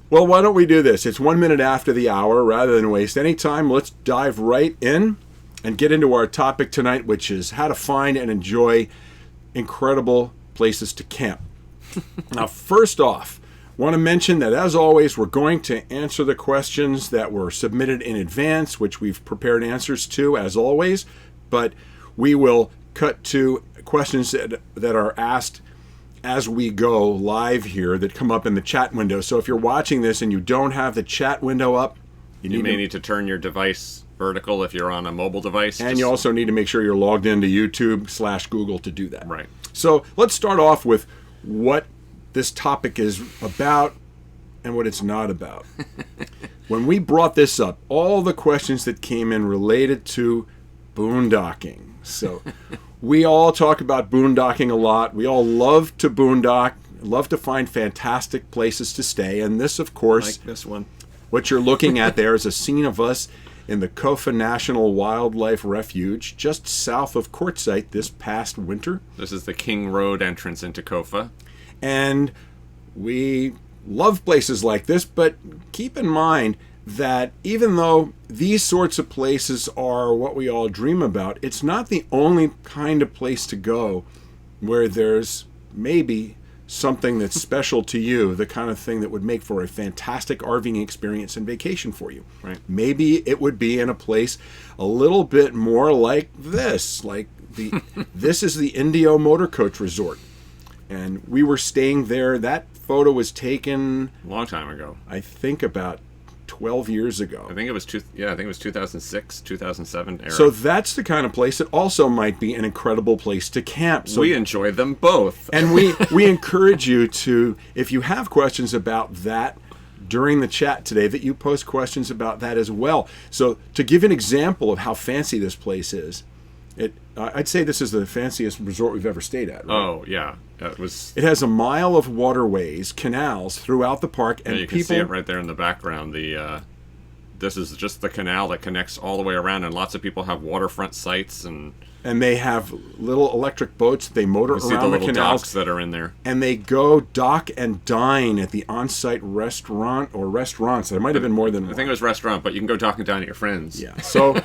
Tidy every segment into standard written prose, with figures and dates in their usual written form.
Well, why don't we do this? It's 1 minute after the hour. Rather than waste any time, let's dive right in and get into our topic tonight, which is how to find and enjoy incredible places to camp. Now, first off, want to mention that, as always, we're going to answer the questions that were submitted in advance, which we've prepared answers to, as always, but we will cut to questions that are asked as we go live here that come up in the chat window. So if you're watching this and you don't have the chat window up, you may need to turn your device vertical if you're on a mobile device. And you also need to make sure you're logged into YouTube/Google to do that. Right. So let's start off with what this topic is about and what it's not about. When we brought this up, all the questions that came in related to boondocking. So we all talk about boondocking a lot. We all love to boondock, love to find fantastic places to stay. And this, of course, like this one. What you're looking at there is a scene of us in the Kofa National Wildlife Refuge, just south of Quartzsite this past winter. This is the King Road entrance into Kofa. And we love places like this, but keep in mind that even though these sorts of places are what we all dream about, it's not the only kind of place to go where there's maybe something that's special to you, the kind of thing that would make for a fantastic RVing experience and vacation for you. Right. Maybe it would be in a place a little bit more like this, this is the Indio Motor Coach Resort. And we were staying there. That photo was taken A long time ago. I think about 12 years ago. I think it was 2006, 2007 era. So that's the kind of place that also might be an incredible place to camp. So we enjoy them both. And we encourage you to, if you have questions about that during the chat today, that you post questions about that as well. So to give an example of how fancy this place is, I'd say this is the fanciest resort we've ever stayed at. Right? Oh, yeah. It has a mile of waterways, canals throughout the park, and you can see it right there in the background. This is just the canal that connects all the way around, and lots of people have waterfront sites, and they have little electric boats. They motor see around the the little canals docks that are in there, and they go dock and dine at the on-site restaurant or restaurants. There might have been more than one. I think it was restaurant, but you can go dock and dine at your friends. Yeah. So,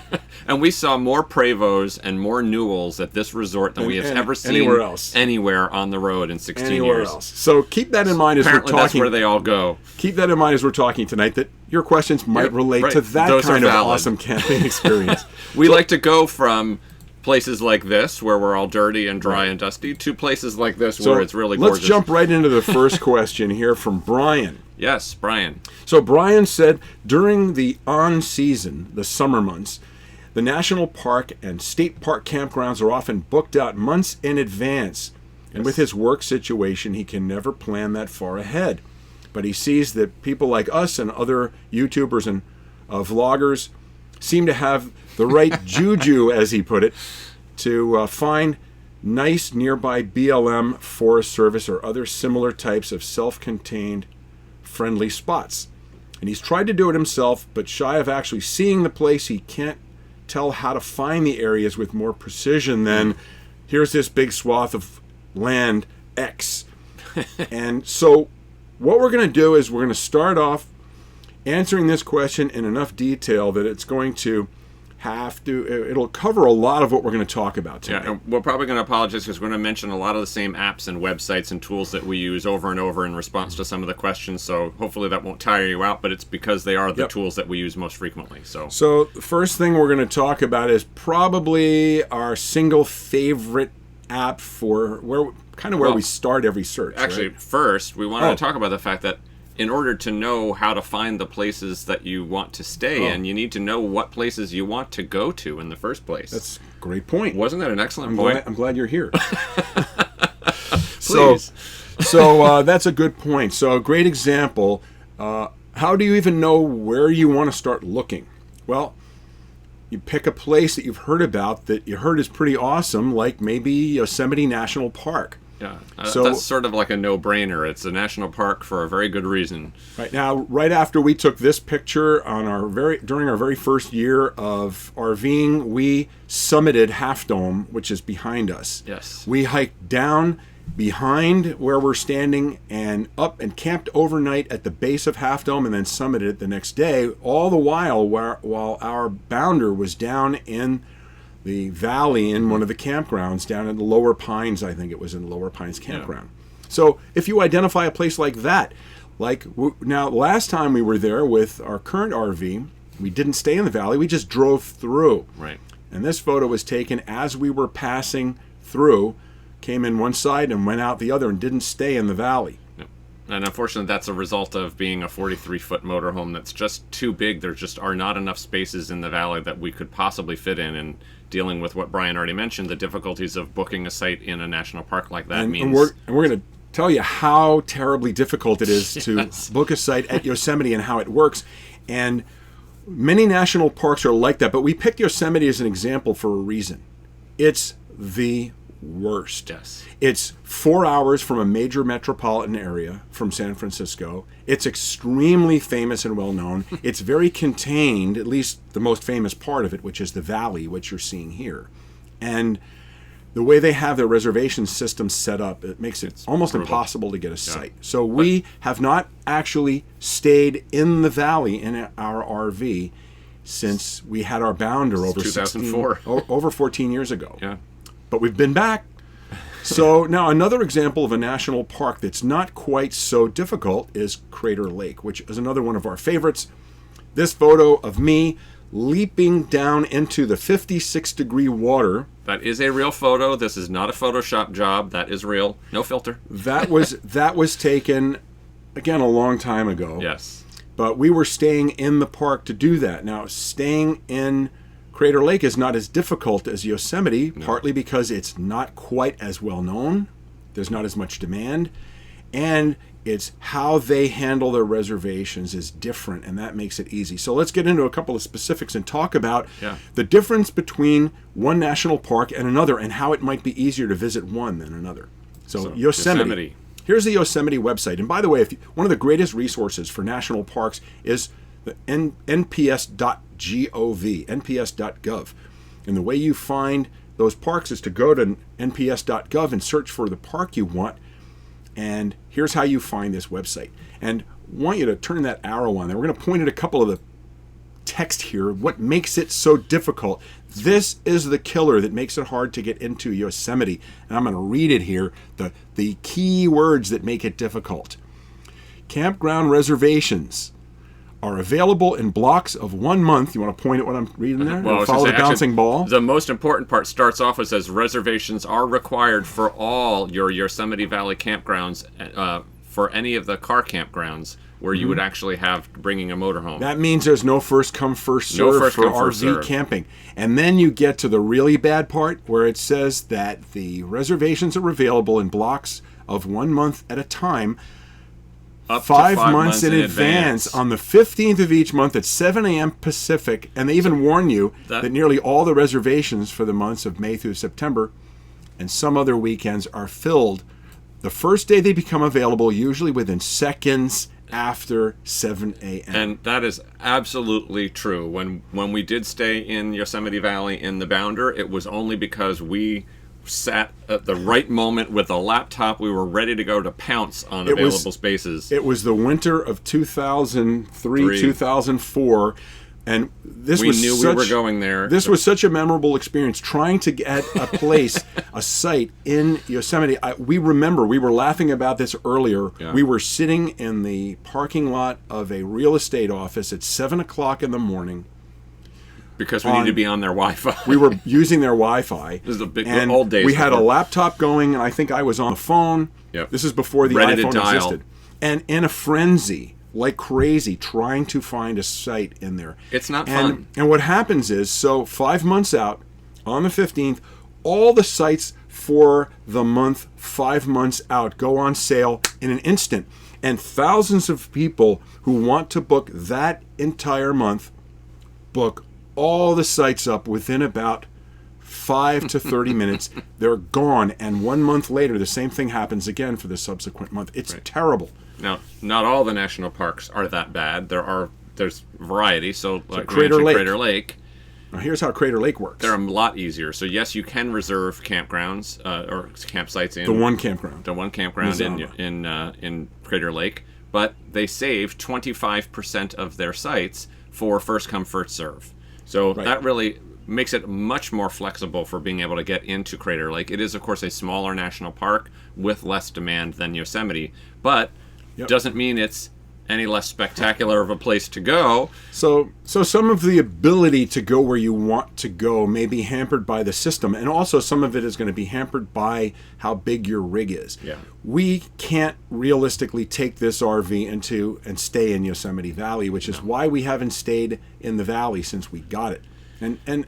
and we saw more Prevos and more Newells at this resort than we have ever seen anywhere on the road in 16 years. Else. So keep that in mind as Apparently we're talking. That's where they all go. Keep that in mind as we're talking tonight, that your questions might relate to that Those kind are of valid. awesome camping experience. We like to go from places like this, where we're all dirty and dry and dusty, to places like this, where it's really gorgeous. Let's jump right into the first question here from Brian. Yes, Brian. So Brian said, during the on-season, the summer months, the national park and state park campgrounds are often booked out months in advance. And with his work situation, he can never plan that far ahead. But he sees that people like us and other YouTubers and vloggers seem to have the right juju, as he put it, to find nice nearby BLM, Forest Service, or other similar types of self-contained friendly spots. And he's tried to do it himself, but shy of actually seeing the place, he can't tell how to find the areas with more precision than here's this big swath of land X. And so what we're going to do is we're going to start off answering this question in enough detail that it's going to it'll cover a lot of what we're going to talk about tonight. Yeah, and we're probably going to apologize because we're going to mention a lot of the same apps and websites and tools that we use over and over in response to some of the questions, so hopefully that won't tire you out, but it's because they are the tools that we use most frequently. So the first thing we're going to talk about is probably our single favorite app for where we start every search. Actually, right? First, we wanted to talk about the fact that in order to know how to find the places that you want to stay in, you need to know what places you want to go to in the first place. That's a great point. Wasn't that an excellent point? I'm glad you're here. Please. So that's a good point. So a great example. How do you even know where you want to start looking? Well, you pick a place that you've heard about that you heard is pretty awesome, like maybe Yosemite National Park. Yeah, that's sort of like a no-brainer. It's a national park for a very good reason. Right now, right after we took this picture during our very first year of RVing, we summited Half Dome, which is behind us. Yes. We hiked down behind where we're standing and up and camped overnight at the base of Half Dome and then summited it the next day, all the while our bounder was down in the valley in one of the campgrounds down in the Lower Pines. I think it was in the Lower Pines campground. So if you identify a place like that, now last time we were there with our current RV, we didn't stay in the valley, we just drove through. Right. And this photo was taken as we were passing through, came in one side and went out the other and didn't stay in the valley. Yep. And unfortunately, that's a result of being a 43-foot motorhome that's just too big. There just are not enough spaces in the valley that we could possibly fit in. And dealing with what Brian already mentioned, the difficulties of booking a site in a national park like that means... And we're going to tell you how terribly difficult it is to book a site at Yosemite and how it works. And many national parks are like that, but we picked Yosemite as an example for a reason. It's the worst. Yes. It's 4 hours from a major metropolitan area from San Francisco. It's extremely famous and well known. It's very contained, at least the most famous part of it, which is the valley, which you're seeing here. And the way they have their reservation system set up, it makes it almost impossible to get a site. So we have not actually stayed in the valley in our RV since we had our bounder over 2004. Over 14 years ago. Yeah. But we've been back. So now another example of a national park that's not quite so difficult is Crater Lake, which is another one of our favorites. This photo of me leaping down into the 56-degree water. That is a real photo. This is not a Photoshop job. That is real. No filter. That was taken, again, a long time ago. Yes. But we were staying in the park to do that. Now, staying in Crater Lake is not as difficult as Yosemite, partly because it's not quite as well known. There's not as much demand. And it's how they handle their reservations is different, and that makes it easy. So let's get into a couple of specifics and talk about the difference between one national park and another and how it might be easier to visit one than another. So Yosemite. Here's the Yosemite website. And by the way, one of the greatest resources for national parks is the nps.gov, nps.gov. And the way you find those parks is to go to nps.gov and search for the park you want. And here's how you find this website. And I want you to turn that arrow on there. We're going to point at a couple of the text here. What makes it so difficult? This is the killer that makes it hard to get into Yosemite. And I'm going to read it here, the key words that make it difficult. Campground reservations are available in blocks of 1 month. You want to point at what I'm reading there? Well, follow the bouncing ball? The most important part starts off as says reservations are required for all your Yosemite Valley campgrounds, for any of the car campgrounds where you would actually have bringing a motorhome. That means there's no first come, first serve for RV camping. And then you get to the really bad part where it says that the reservations are available in blocks of 1 month at a time, up 5 months in advance on the 15th of each month at 7 a.m. Pacific. And they even warn you that nearly all the reservations for the months of May through September and some other weekends are filled the first day they become available, usually within seconds after 7 a.m. And that is absolutely true. When we did stay in Yosemite Valley in the Bounder, it was only because we sat at the right moment with a laptop. We were ready to go to pounce on available spaces. It was the winter of 2003, 2004, and we were going there. This was such a memorable experience trying to get a place, a site in Yosemite. We remember, we were laughing about this earlier. Yeah. We were sitting in the parking lot of a real estate office at 7 o'clock in the morning. Because we needed to be on their Wi-Fi. We were using their Wi-Fi. This is the old days. We had a laptop going, and I think I was on the phone. Yep. This is before the iPhone existed. And in a frenzy, like crazy, trying to find a site in there. It's not fun. And what happens is, so 5 months out, on the 15th, all the sites for the month 5 months out go on sale in an instant. And thousands of people who want to book that entire month book all the sites up within about 5 to 30 minutes. They're gone, and 1 month later, the same thing happens again for the subsequent month. It's terrible. Now, not all the national parks are that bad. There's variety. So like Crater Lake. Crater Lake, Now, here's how Crater Lake works. They're a lot easier. So yes, you can reserve campgrounds or campsites in the one campground in Crater Lake, but they save 25% of their sites for first come first serve. So that really makes it much more flexible for being able to get into Crater Lake. It is, of course, a smaller national park with less demand than Yosemite, but doesn't mean it's any less spectacular of a place to go. So some of the ability to go where you want to go may be hampered by the system, and also some of it is going to be hampered by how big your rig is. Yeah. We can't realistically take this RV into and stay in Yosemite Valley, which is why we haven't stayed in the valley since we got it. And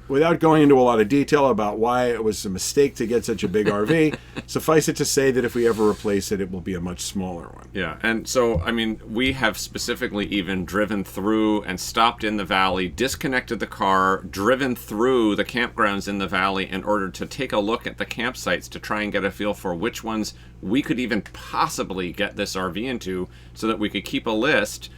without going into a lot of detail about why it was a mistake to get such a big RV, suffice it to say that if we ever replace it, it will be a much smaller one. Yeah, and so, I mean, we have specifically even driven through and stopped in the valley, disconnected the car, driven through the campgrounds in the valley in order to take a look at the campsites to try and get a feel for which ones we could even possibly get this RV into so that we could keep a list.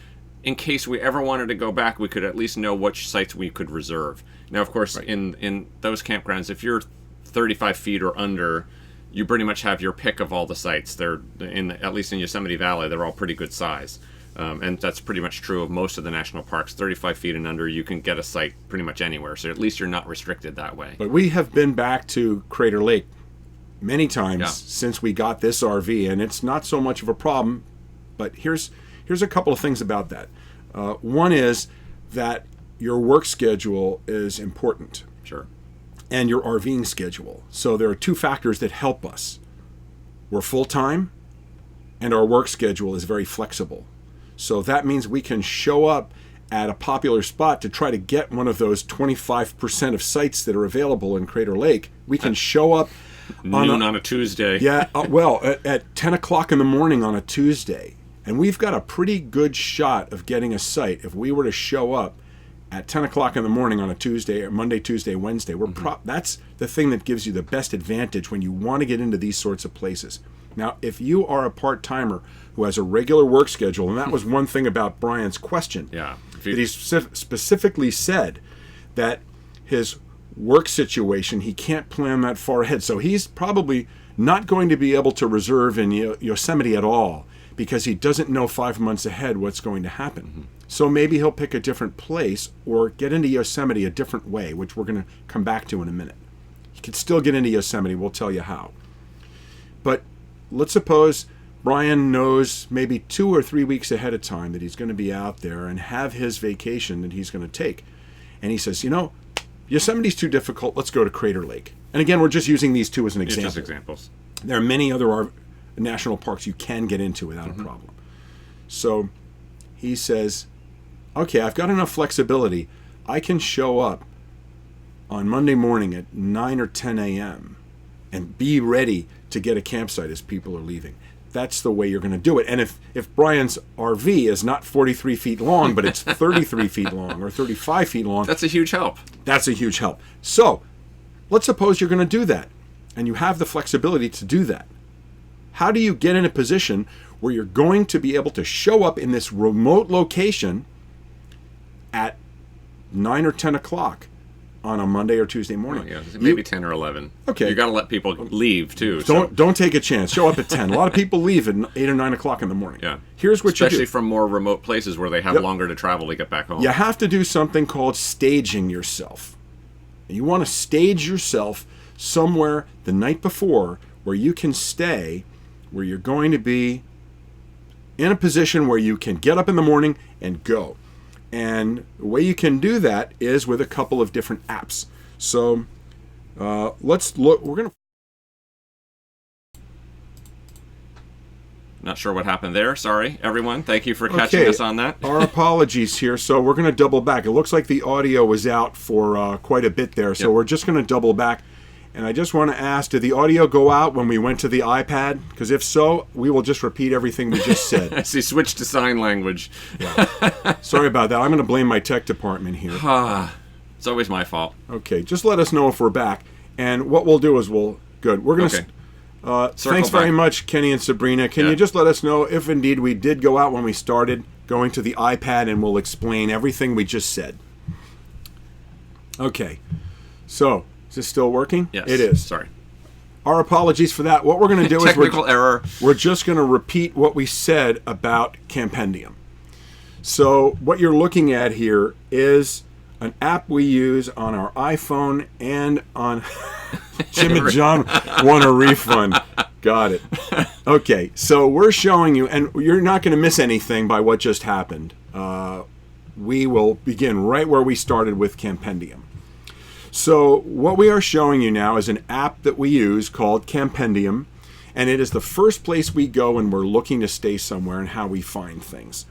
In case we ever wanted to go back, we could at least know which sites we could reserve. Now, of course, in those campgrounds, if you're 35 feet or under, you pretty much have your pick of all the sites. They're at least in Yosemite Valley, they're all pretty good size. And that's pretty much true of most of the national parks. 35 feet and under, you can get a site pretty much anywhere. So at least you're not restricted that way. But we have been back to Crater Lake many times since we got this RV, and it's not so much of a problem. But here's a couple of things about that. One is that your work schedule is important. Sure. And your RVing schedule. So there are two factors that help us. We're full-time, and our work schedule is very flexible. So that means we can show up at a popular spot to try to get one of those 25% of sites that are available in Crater Lake. We can show up noon on a Tuesday. Yeah, at 10 o'clock in the morning on a Tuesday. And we've got a pretty good shot of getting a site if we were to show up at 10 o'clock in the morning on a Tuesday, or Monday, Tuesday, Wednesday. That's the thing that gives you the best advantage when you want to get into these sorts of places. Now, if you are a part-timer who has a regular work schedule, and that was one thing about Brian's question, that he specifically said that his work situation, he can't plan that far ahead. So he's probably not going to be able to reserve in Yosemite at all, because he doesn't know 5 months ahead what's going to happen. So maybe he'll pick a different place or get into Yosemite a different way, which we're going to come back to in a minute. He could still get into Yosemite. We'll tell you how. But let's suppose Brian knows maybe 2 or 3 weeks ahead of time that he's going to be out there and have his vacation that he's going to take. And he says, Yosemite's too difficult. Let's go to Crater Lake. And again, we're just using these two as an example. Just examples. There are many other national parks you can get into without a problem. So he says, okay, I've got enough flexibility. I can show up on Monday morning at 9 or 10 a.m. and be ready to get a campsite as people are leaving. That's the way you're going to do it. And if Brian's RV is not 43 feet long, but it's 33 feet long or 35 feet long. That's a huge help. That's a huge help. So let's suppose you're going to do that and you have the flexibility to do that. How do you get in a position where you're going to be able to show up in this remote location at 9 or 10 o'clock on a Monday or Tuesday morning? Maybe 10 or 11. Okay. You got to let people leave too. Don't take a chance. Show up at 10. A lot of people leave at 8 or 9 o'clock in the morning. Yeah. Here's what you do. Especially from more remote places where they have longer to travel to get back home. You have to do something called staging yourself. You want to stage yourself somewhere the night before where you can stay, where you're going to be in a position where you can get up in the morning and go. And the way you can do that is with a couple of different apps. So let's look. We're going to. Not sure what happened there. Sorry, everyone. Thank you for catching us on that. Our apologies here. So we're going to double back. It looks like the audio was out for quite a bit there. So we're just going to double back. And I just want to ask, did the audio go out when we went to the iPad? Because if so, we will just repeat everything we just said. I see, switch to sign language. Yeah. Sorry about that. I'm going to blame my tech department here. It's always my fault. Okay, just let us know if we're back. And what we'll do is we're going to... thanks very much, Kenny and Sabrina. Can you just let us know if indeed we did go out when we started going to the iPad, and we'll explain everything we just said. Okay. So, is this still working? Yes. It is. Sorry. Our apologies for that. What we're going to do is Technical error. we're just going to repeat what we said about Campendium. So what you're looking at here is an app we use on our iPhone and on Jim and John want a refund. Got it. Okay, so we're showing you, and you're not going to miss anything by what just happened. We will begin right where we started with Campendium. So what we are showing you now is an app that we use called Campendium, and it is the first place we go when we're looking to stay somewhere and how we find things.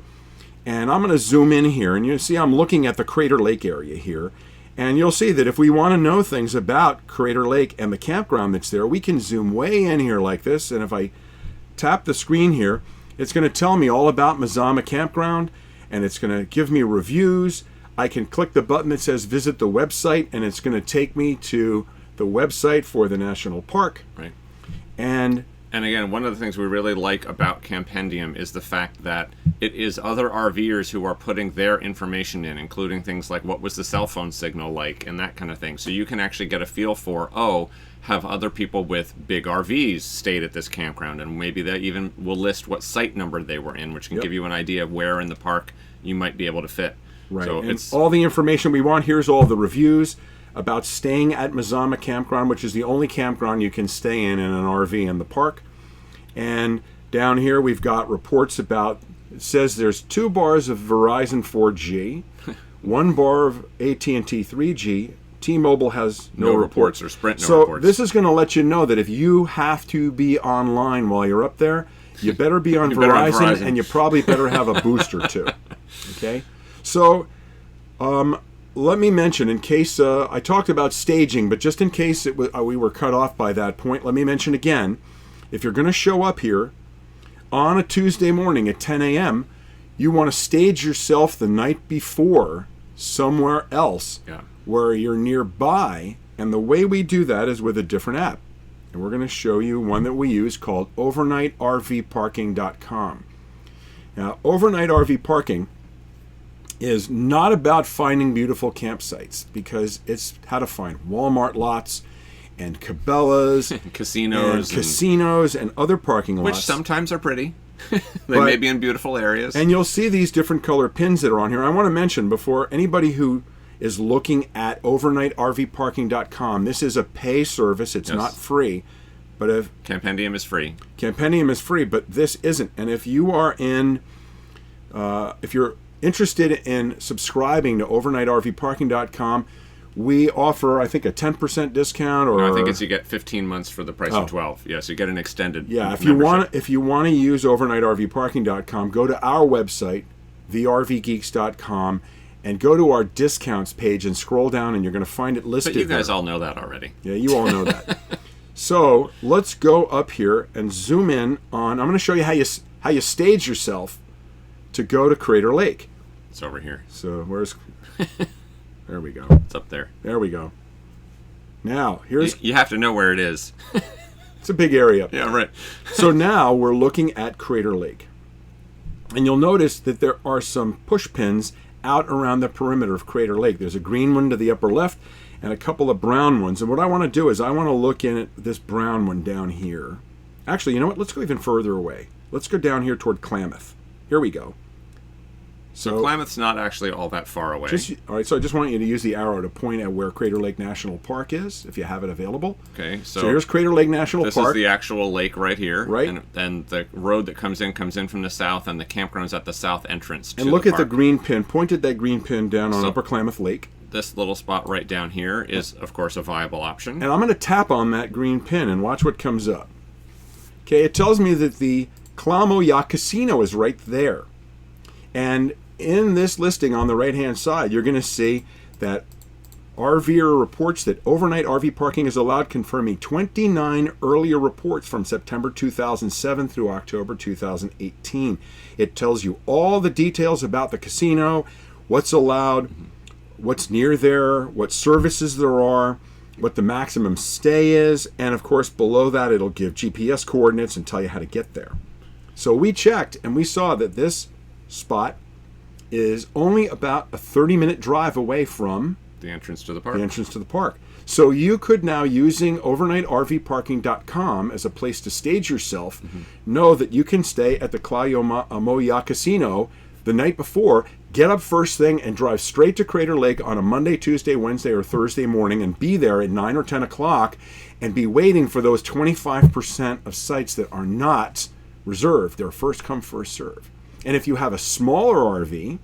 And I'm going to zoom in here, and you see I'm looking at the Crater Lake area here, and you'll see that if we want to know things about Crater Lake and the campground that's there, we can zoom way in here like this, and if I tap the screen here, it's going to tell me all about Mazama Campground, and it's going to give me reviews. I can click the button that says visit the website, and it's going to take me to the website for the national park. Right. And again, one of the things we really like about Campendium is the fact that it is other RVers who are putting their information in, including things like what was the cell phone signal like and that kind of thing. So you can actually get a feel for, have other people with big RVs stayed at this campground, and maybe they even will list what site number they were in, which can give you an idea of where in the park you might be able to fit. Right, So and it's all the information we want. Here's all the reviews about staying at Mazama Campground, which is the only campground you can stay in an RV in the park. And down here we've got reports about, it says there's 2 bars of Verizon 4G, 1 bar of AT&T 3G, T-Mobile has no reports, or Sprint no so reports. this is going to let you know that if you have to be online while you're up there, you better be on, Verizon, and you probably better have a booster too. Okay? So, let me mention, in case I talked about staging, but just in case we were cut off by that point, let me mention again, if you're going to show up here on a Tuesday morning at 10 a.m., you want to stage yourself the night before somewhere else where you're nearby, and the way we do that is with a different app. And we're going to show you one that we use called OvernightRVParking.com. Now, Overnight RV Parking is not about finding beautiful campsites, because it's how to find Walmart lots and Cabela's casinos and other parking lots, which sometimes are pretty. They may be in beautiful areas. And you'll see these different color pins that are on here. I want to mention, before anybody who is looking at OvernightRVParking.com, this is a pay service. It's not free. But if Campendium is free. Campendium is free, but this isn't. And if you are if you're interested in subscribing to OvernightRVParking.com, we offer, I think, a 10% discount, or no, I think it's you get 15 months for the price of 12. Yes, you get an extended. Yeah, membership. if you want to use OvernightRVParking.com, go to our website, thervgeeks.com, and go to our discounts page and scroll down, and you're going to find it listed. But you guys there. all know that already. Yeah, you all know that. So let's go up here and zoom in on. I'm going to show you how you stage yourself to go to Crater Lake. It's over here. So where's? There we go. It's up there. There we go. Now here's. You have to know where it is. It's a big area. Yeah, right. So now we're looking at Crater Lake, and you'll notice that there are some push pins out around the perimeter of Crater Lake. There's a green one to the upper left and a couple of brown ones. And what I want to do is I want to look in at this brown one down here. Actually, you know what? Let's go even further away. Let's go down here toward Klamath. Here we go. So Klamath's not actually all that far away. All right, so I just want you to use the arrow to point at where Crater Lake National Park is, if you have it available. Okay, so here's Crater Lake National Park. This is the actual lake right here. Right. And the road that comes in from the south, and the campground's at the south entrance to And look the at park. the green pin. Point at that green pin down on Upper Klamath Lake. This little spot right down here is, of course, a viable option. And I'm going to tap on that green pin and watch what comes up. Okay, it tells me that the Klamo Yacht Casino is right there. And in this listing on the right-hand side, you're going to see that RVer reports that overnight RV parking is allowed, confirming 29 earlier reports from September 2007 through October 2018. It tells you all the details about the casino, what's allowed, what's near there, what services there are, what the maximum stay is, and of course below that it'll give GPS coordinates and tell you how to get there. So we checked and we saw that this spot is only about a 30-minute drive away from The entrance to the park. The entrance to the park. So you could now, using overnightrvparking.com as a place to stage yourself, know that you can stay at the Klahowya Casino the night before, get up first thing and drive straight to Crater Lake on a Monday, Tuesday, Wednesday, or Thursday morning and be there at 9 or 10 o'clock and be waiting for those 25% of sites that are not reserved. They're first come, first serve. And if you have a smaller RV,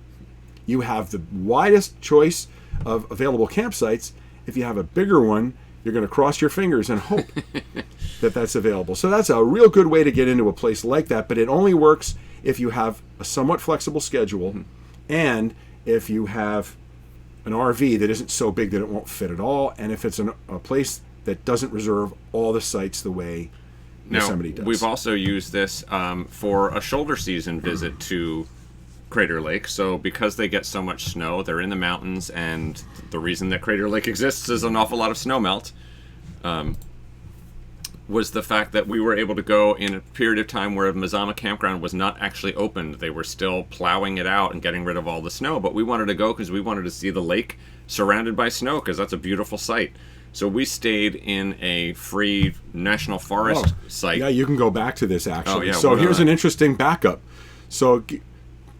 you have the widest choice of available campsites. If you have a bigger one, you're going to cross your fingers and hope that that's available. So that's a real good way to get into a place like that, but it only works if you have a somewhat flexible schedule and if you have an RV that isn't so big that it won't fit at all, and if it's a place that doesn't reserve all the sites the way Yosemite does. We've also used this for a shoulder season visit to Crater Lake. So because they get so much snow, they're in the mountains, and the reason that Crater Lake exists is an awful lot of snow melt. Was the fact that we were able to go in a period of time where Mazama Campground was not actually opened. They were still plowing it out and getting rid of all the snow, but we wanted to go because we wanted to see the lake surrounded by snow, because that's a beautiful sight. So we stayed in a free national forest site. Yeah, you can go back to this actually. Oh, yeah, so here's an interesting backup. So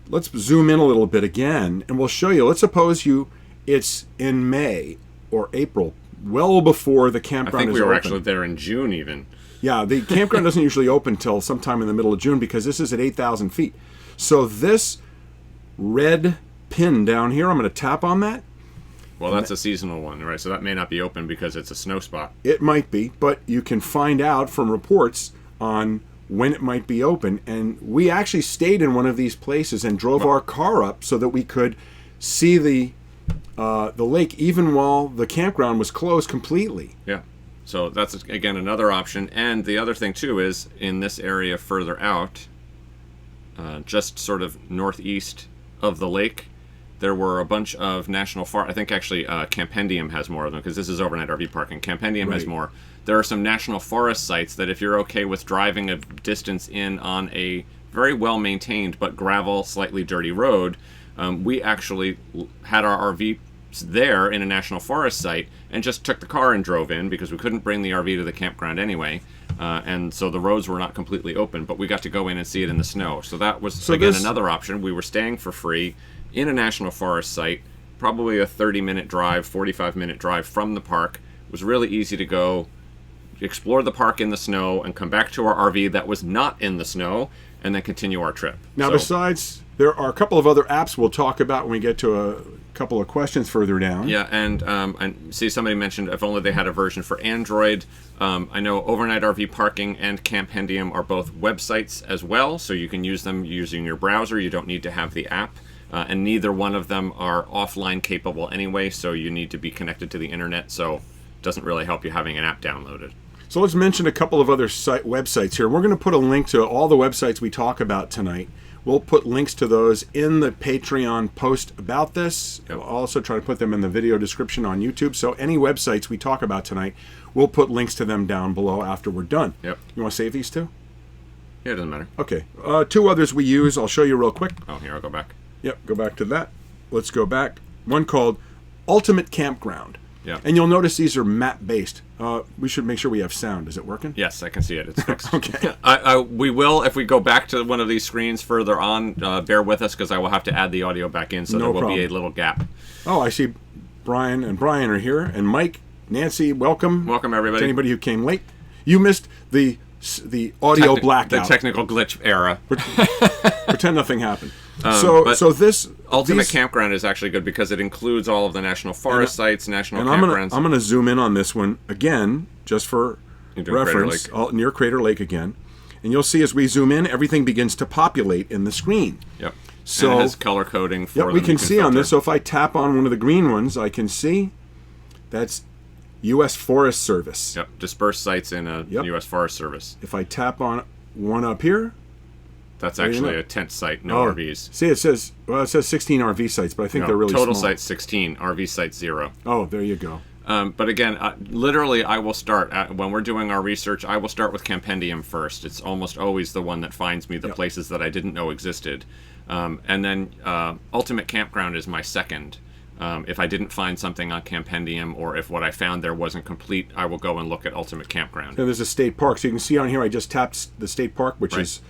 let's zoom in a little bit again, and we'll show you. Let's suppose it's in May or April, well before the campground is open. I think we were actually there in June even. Yeah, the campground doesn't usually open till sometime in the middle of June because this is at 8,000 feet. So this red pin down here, I'm going to tap on that. Well, that's a seasonal one, right? So that may not be open because it's a snow spot. It might be, but you can find out from reports on when it might be open. And we actually stayed in one of these places and drove our car up so that we could see the lake even while the campground was closed completely. Yeah. So that's, again, another option. And the other thing, too, is in this area further out, just sort of northeast of the lake, there were a bunch of national I think actually Campendium has more of them, because this is overnight RV parking. Campendium has more. There are some national forest sites that if you're okay with driving a distance in on a very well-maintained but gravel, slightly dirty road, we actually had our RV there in a national forest site and just took the car and drove in because we couldn't bring the RV to the campground anyway. And so the roads were not completely open, but we got to go in and see it in the snow. So that was, another option. We were staying for free in a national forest site, probably a 30-minute drive, 45-minute drive from the park. It was really easy to go explore the park in the snow and come back to our RV that was not in the snow and then continue our trip. Now, besides, there are a couple of other apps we'll talk about when we get to a couple of questions further down. Yeah, and see, somebody mentioned if only they had a version for Android. I know Overnight RV Parking and Campendium are both websites as well, so you can use them using your browser. You don't need to have the app. And neither one of them are offline capable anyway, so you need to be connected to the internet, so it doesn't really help you having an app downloaded. So let's mention a couple of other websites here. We're going to put a link to all the websites we talk about tonight. We'll put links to those in the Patreon post about this. Yep. We'll also try to put them in the video description on YouTube. So any websites we talk about tonight, we'll put links to them down below after we're done. Yep. You want to save these two? Yeah, it doesn't matter. Okay. Two others we use. I'll show you real quick. Oh, here, I'll go back. Yep, go back to that. Let's go back. One called Ultimate Campground. Yeah. And you'll notice these are map-based. We should make sure we have sound. Is it working? Yes, I can see it. It's fixed. Okay. We will, if we go back to one of these screens further on, bear with us because I will have to add the audio back in, so there will be a little gap. Oh, I see Brian and Brian are here. And Mike, Nancy, welcome. Welcome, everybody. To anybody who came late. You missed the audio blackout. The technical glitch era. Pretend nothing happened. So this Ultimate Campground is actually good because it includes all of the national forest sites, national campgrounds. I'm going to zoom in on this one again, just for reference, near Crater Lake again. And you'll see as we zoom in, everything begins to populate in the screen. Yep. So and it has color coding for them. We can see on this. So if I tap on one of the green ones, I can see that's U.S. Forest Service. Yep. Dispersed sites in a U.S. Forest Service. If I tap on one up here, that's actually a tent site, no RVs. See, it says 16 RV sites, but I think they're really total small. sites 16, RV sites 0. Oh, there you go. But again, literally, I will start when we're doing our research. I will start with Campendium first. It's almost always the one that finds me the places that I didn't know existed, and then Ultimate Campground is my second. If I didn't find something on Campendium, or if what I found there wasn't complete, I will go and look at Ultimate Campground. So there's a state park. So you can see on here, I just tapped the state park, which is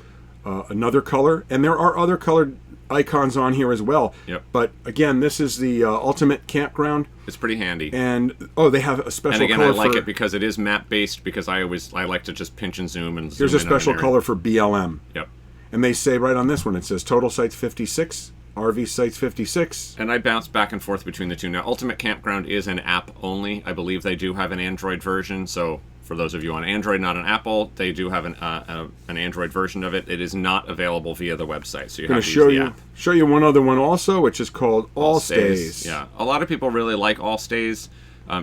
another color. And there are other colored icons on here as well. Yep. But again, this is the Ultimate Campground. It's pretty handy. And they have a special color. And again, I like it because it is map based, because I like to just pinch and zoom and here's zoom a special color for BLM. Yep. And they say right on this one, it says total sites 56, RV sites 56. And I bounce back and forth between the two. Now, Ultimate Campground is an app only. I believe they do have an Android version. So for those of you on Android, not an Apple, they do have an Android version of it. It is not available via the website, so you have to use the app. Show you one other one also, which is called All Stays. Yeah, a lot of people really like All Stays.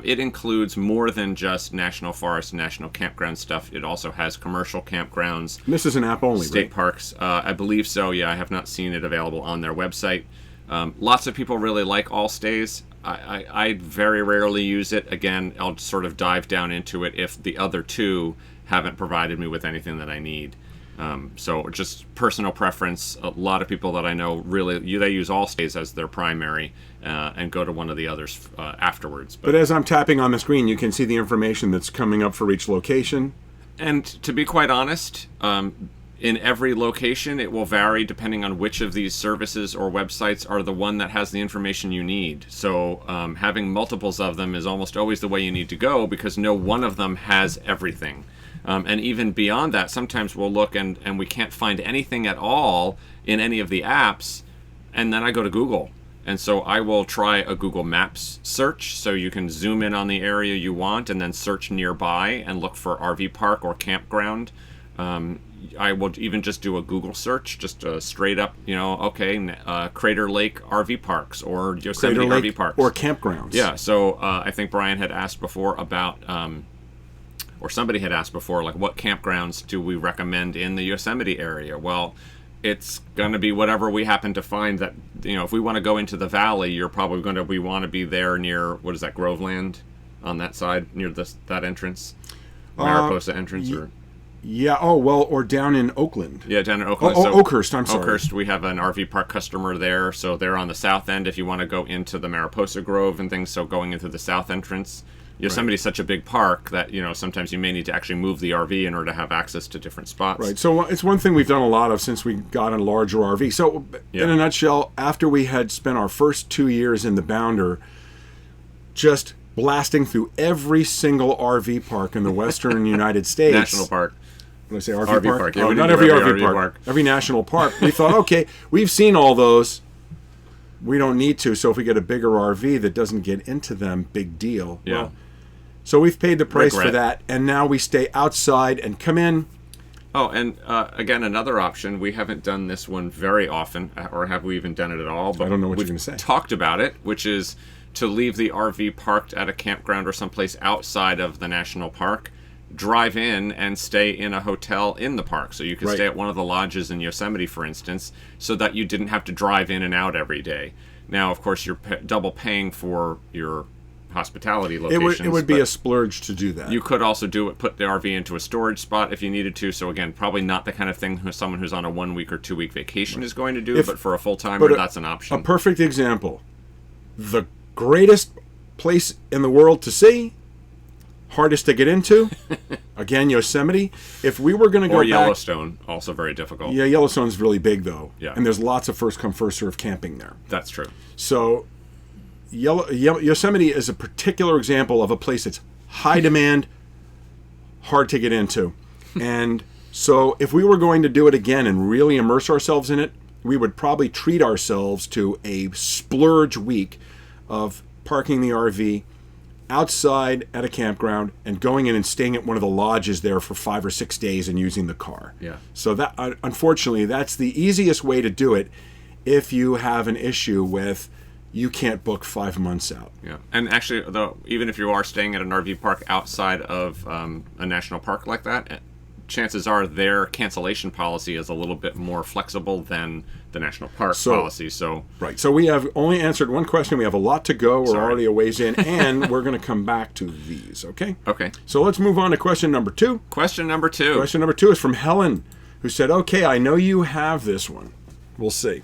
It includes more than just national forest, national campground stuff. It also has commercial campgrounds. And this is an app only, state right? parks. I believe so. Yeah, I have not seen it available on their website. Lots of people really like All Stays. I very rarely use it. Again, I'll sort of dive down into it if the other two haven't provided me with anything that I need. So just personal preference. A lot of people that I know really they use All Stays as their primary and go to one of the others afterwards. But as I'm tapping on the screen, you can see the information that's coming up for each location. And to be quite honest, in every location, it will vary depending on which of these services or websites are the one that has the information you need. So having multiples of them is almost always the way you need to go, because no one of them has everything. And even beyond that, sometimes we'll look and we can't find anything at all in any of the apps, and then I go to Google. And so I will try a Google Maps search, so you can zoom in on the area you want and then search nearby and look for RV park or campground. I will even just do a Google search, just straight up, Crater Lake RV parks or Yosemite RV parks. Or campgrounds. Yeah, so I think Brian had asked before about, or somebody had asked before, like, what campgrounds do we recommend in the Yosemite area? Well, it's going to be whatever we happen to find that, if we want to go into the valley, you're probably going to, we want to be there near, what is that, Groveland on that side, near that entrance? Mariposa entrance, or... Yeah, or down in Oakland. Yeah, down in Oakland. Oakhurst, I'm sorry. Oakhurst, we have an RV park customer there, so they're on the south end if you want to go into the Mariposa Grove and things, so going into the south entrance. Yosemite's such a big park that, sometimes you may need to actually move the RV in order to have access to different spots. Right, so it's one thing we've done a lot of since we got a larger RV. So, in a nutshell, after we had spent our first 2 years in the Bounder, just blasting through every single RV park in the western United States. National park. When I say RV park? Yeah, not every RV park. Every national park. We thought, okay, we've seen all those. We don't need to. So if we get a bigger RV that doesn't get into them, big deal. Yeah. Well, so we've paid the price for that, and now we stay outside and come in. Oh, and again, another option. We haven't done this one very often, or have we even done it at all? But I don't know what you're going to say. Talked about it, which is to leave the RV parked at a campground or someplace outside of the national park, drive in and stay in a hotel in the park. So you could stay at one of the lodges in Yosemite, for instance, so that you didn't have to drive in and out every day. Now, of course, you're double paying for your hospitality locations. It would be a splurge to do that. You could also put the RV into a storage spot if you needed to. So again, probably not the kind of thing someone who's on a 1 week or 2 week vacation is going to do, but for a full-timer, that's an option. A perfect example. The greatest place in the world to see, hardest to get into, again, Yosemite. If we were going to go back... Yellowstone, also very difficult. Yeah, Yellowstone's really big, though. Yeah. And there's lots of first-come, first-served camping there. That's true. So... Yosemite is a particular example of a place that's high demand, hard to get into. And so if we were going to do it again and really immerse ourselves in it, we would probably treat ourselves to a splurge week of parking the RV outside at a campground and going in and staying at one of the lodges there for 5 or 6 days and using the car. Yeah. So that, unfortunately, that's the easiest way to do it if you have an issue with... You can't book 5 months out. Yeah, and actually, though, even if you are staying at an RV park outside of a national park like that, chances are their cancellation policy is a little bit more flexible than the national park policy. So right. So we have only answered one question. We have a lot to go. We're already a ways in, and we're going to come back to these. Okay. Okay. So let's move on to question number 2. Question number 2. Question number 2 is from Helen, who said, "Okay, I know you have this one. We'll see."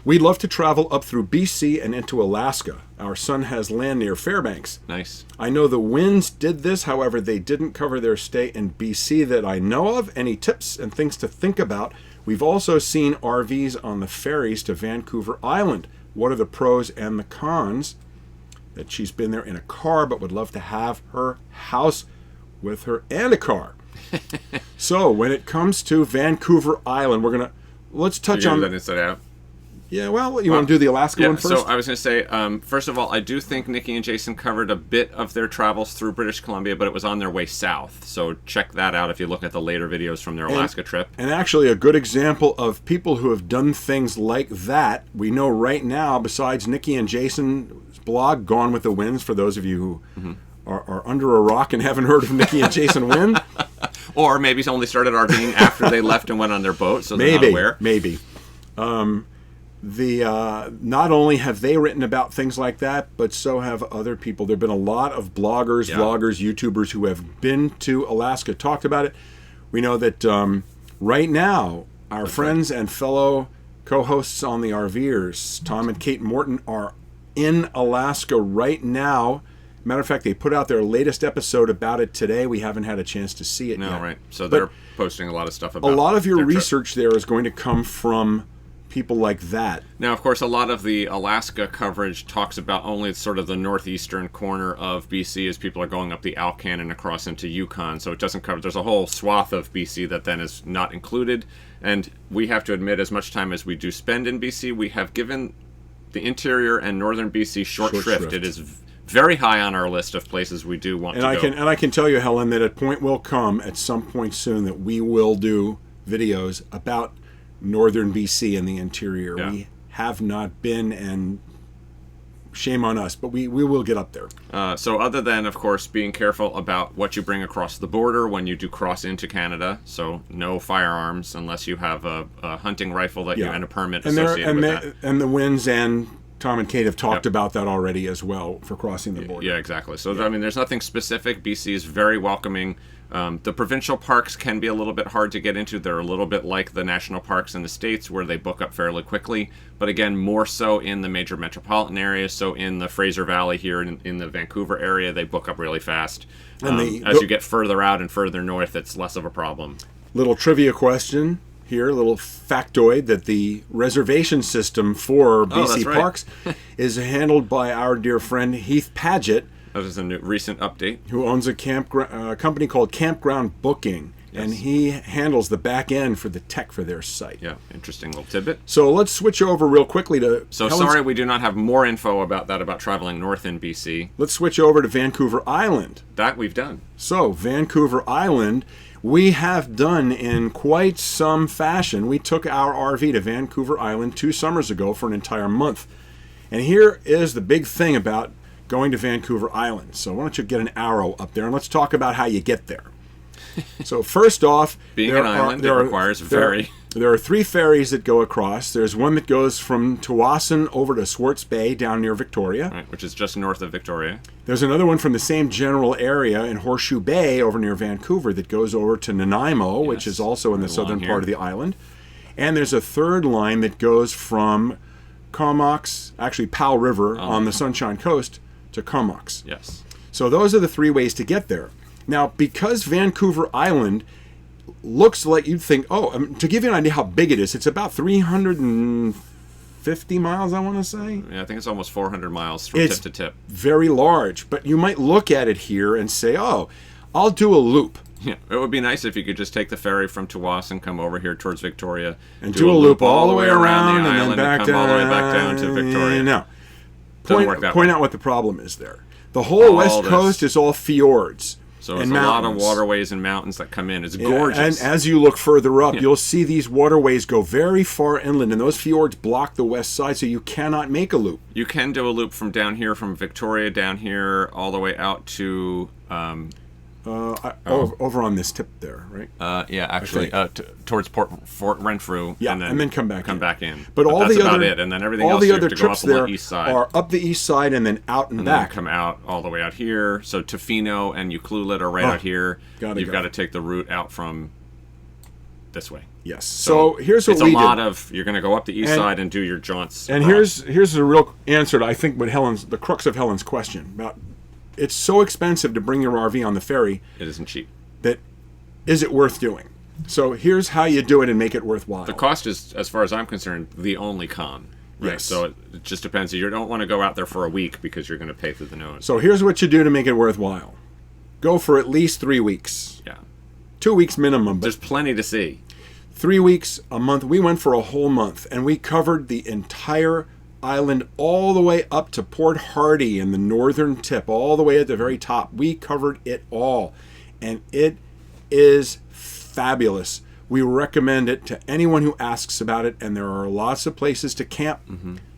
We'd love to travel up through BC and into Alaska. Our son has land near Fairbanks. Nice. I know the Winds did this, however, they didn't cover their stay in BC that I know of. Any tips and things to think about? We've also seen RVs on the ferries to Vancouver Island. What are the pros and the cons? That she's been there in a car, but would love to have her house with her and a car. So when it comes to Vancouver Island, let's touch on that inside out. Yeah, well, you want to do the Alaska one first? So I was going to say, first of all, I do think Nikki and Jason covered a bit of their travels through British Columbia, but it was on their way south. So check that out if you look at the later videos from their Alaska trip. And actually, a good example of people who have done things like that, we know right now, besides Nikki and Jason's blog, Gone with the Winds, for those of you who are under a rock and haven't heard of Nikki and Jason Wind. Or maybe only started RVing after they left and went on their boat, so they're not aware. Maybe. Not only have they written about things like that, but so have other people. There have been a lot of bloggers, vloggers, YouTubers who have been to Alaska, talked about it. We know that right now, our friends and fellow co-hosts on the RVers, Tom and Kate Morton, are in Alaska right now. Matter of fact, they put out their latest episode about it today. We haven't had a chance to see it yet. No, right. So they're posting a lot of stuff about it. A lot of your research there is going to come from people like that. Now, of course, a lot of the Alaska coverage talks about only sort of the northeastern corner of BC as people are going up the Alcan and across into Yukon. So it doesn't cover, there's a whole swath of BC that then is not included. And we have to admit, as much time as we do spend in BC, we have given the interior and northern BC short shrift. It is very high on our list of places we do want to go. And I can tell you, Helen, that a point will come at some point soon that we will do videos about northern BC and the interior. Yeah. We have not been, and shame on us, but we will get up there. So other than, of course, being careful about what you bring across the border when you do cross into Canada, so no firearms unless you have a hunting rifle that you and a permit associated with that. And the Winds and Tom and Kate have talked about that already as well for crossing the border. Yeah, exactly. So, I mean, there's nothing specific. BC is very welcoming. The provincial parks can be a little bit hard to get into. They're a little bit like the national parks in the States where they book up fairly quickly. But again, more so in the major metropolitan areas. So in the Fraser Valley here in the Vancouver area, they book up really fast. And as you get further out and further north, it's less of a problem. Little trivia question here, a little factoid, that the reservation system for BC parks is handled by our dear friend Heath Paget. That is a recent update. Who owns a company called Campground Booking. Yes. And he handles the back end for the tech for their site. Yeah, interesting little tidbit. So let's switch over real quickly to... sorry we do not have more info about traveling north in BC. Let's switch over to Vancouver Island. That we've done. So, Vancouver Island, we have done in quite some fashion. We took our RV to Vancouver Island 2 summers ago for an entire month. And here is the big thing about going to Vancouver Island. So why don't you get an arrow up there and let's talk about how you get there. So first off, being an island, it requires a ferry. There are 3 ferries that go across. There's one that goes from Tsawwassen over to Swartz Bay down near Victoria. Right, which is just north of Victoria. There's another one from the same general area in Horseshoe Bay over near Vancouver that goes over to Nanaimo, which is also in the southern part of the island. And there's a third line that goes from Comox, actually Powell River on the Sunshine Coast, to Comox. Yes. So those are the 3 ways to get there. Now, because Vancouver Island looks like you'd think, to give you an idea how big it is, it's about 350 miles, I want to say. Yeah, I think it's almost 400 miles from tip to tip. Very large, but you might look at it here and say, I'll do a loop. Yeah, it would be nice if you could just take the ferry from Tsawwassen, come over here towards Victoria, and do a loop all the way around the island, and then back come all the way back down to Victoria. No. Point out what the problem is there. The whole west coast is all fjords. So there's a lot of waterways and mountains that come in. It's gorgeous. And as you look further up, you'll see these waterways go very far inland, and those fjords block the west side, so you cannot make a loop. You can do a loop from down here, from Victoria down here, all the way out to... over on this tip there, right? Yeah, actually, towards Fort Renfrew. Yeah, and then come back in. But that's about it, and then everything else you have to go up on the east side. Are up the east side and then out and back. Then come out all the way out here. So Tofino and Ucluelet are right out here. You've got to take the route out from this way. Yes. So here's what we did. It's a lot did. of, you're going to go up the east side and do your jaunts. And here's the real answer to, I think, the crux of Helen's question about, it's so expensive to bring your RV on the ferry. It isn't cheap. That is it worth doing? So here's how you do it and make it worthwhile. The cost is, as far as I'm concerned, the only con. Right? Yes. So it just depends. You don't want to go out there for a week because you're going to pay through the nose. So here's what you do to make it worthwhile. Go for at least 3 weeks. Yeah. 2 weeks minimum. But there's plenty to see. 3 weeks, a month. We went for a whole month, and we covered the entire island all the way up to Port Hardy in the northern tip, all the way at the very top. We covered it all, and it is fabulous. We recommend it to anyone who asks about it, and there are lots of places to camp.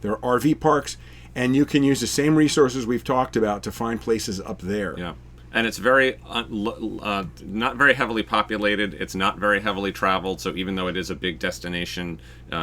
There are RV parks, and you can use the same resources we've talked about to find places up there. Yeah. And it's very not very heavily populated. It's not very heavily traveled. So even though it is a big destination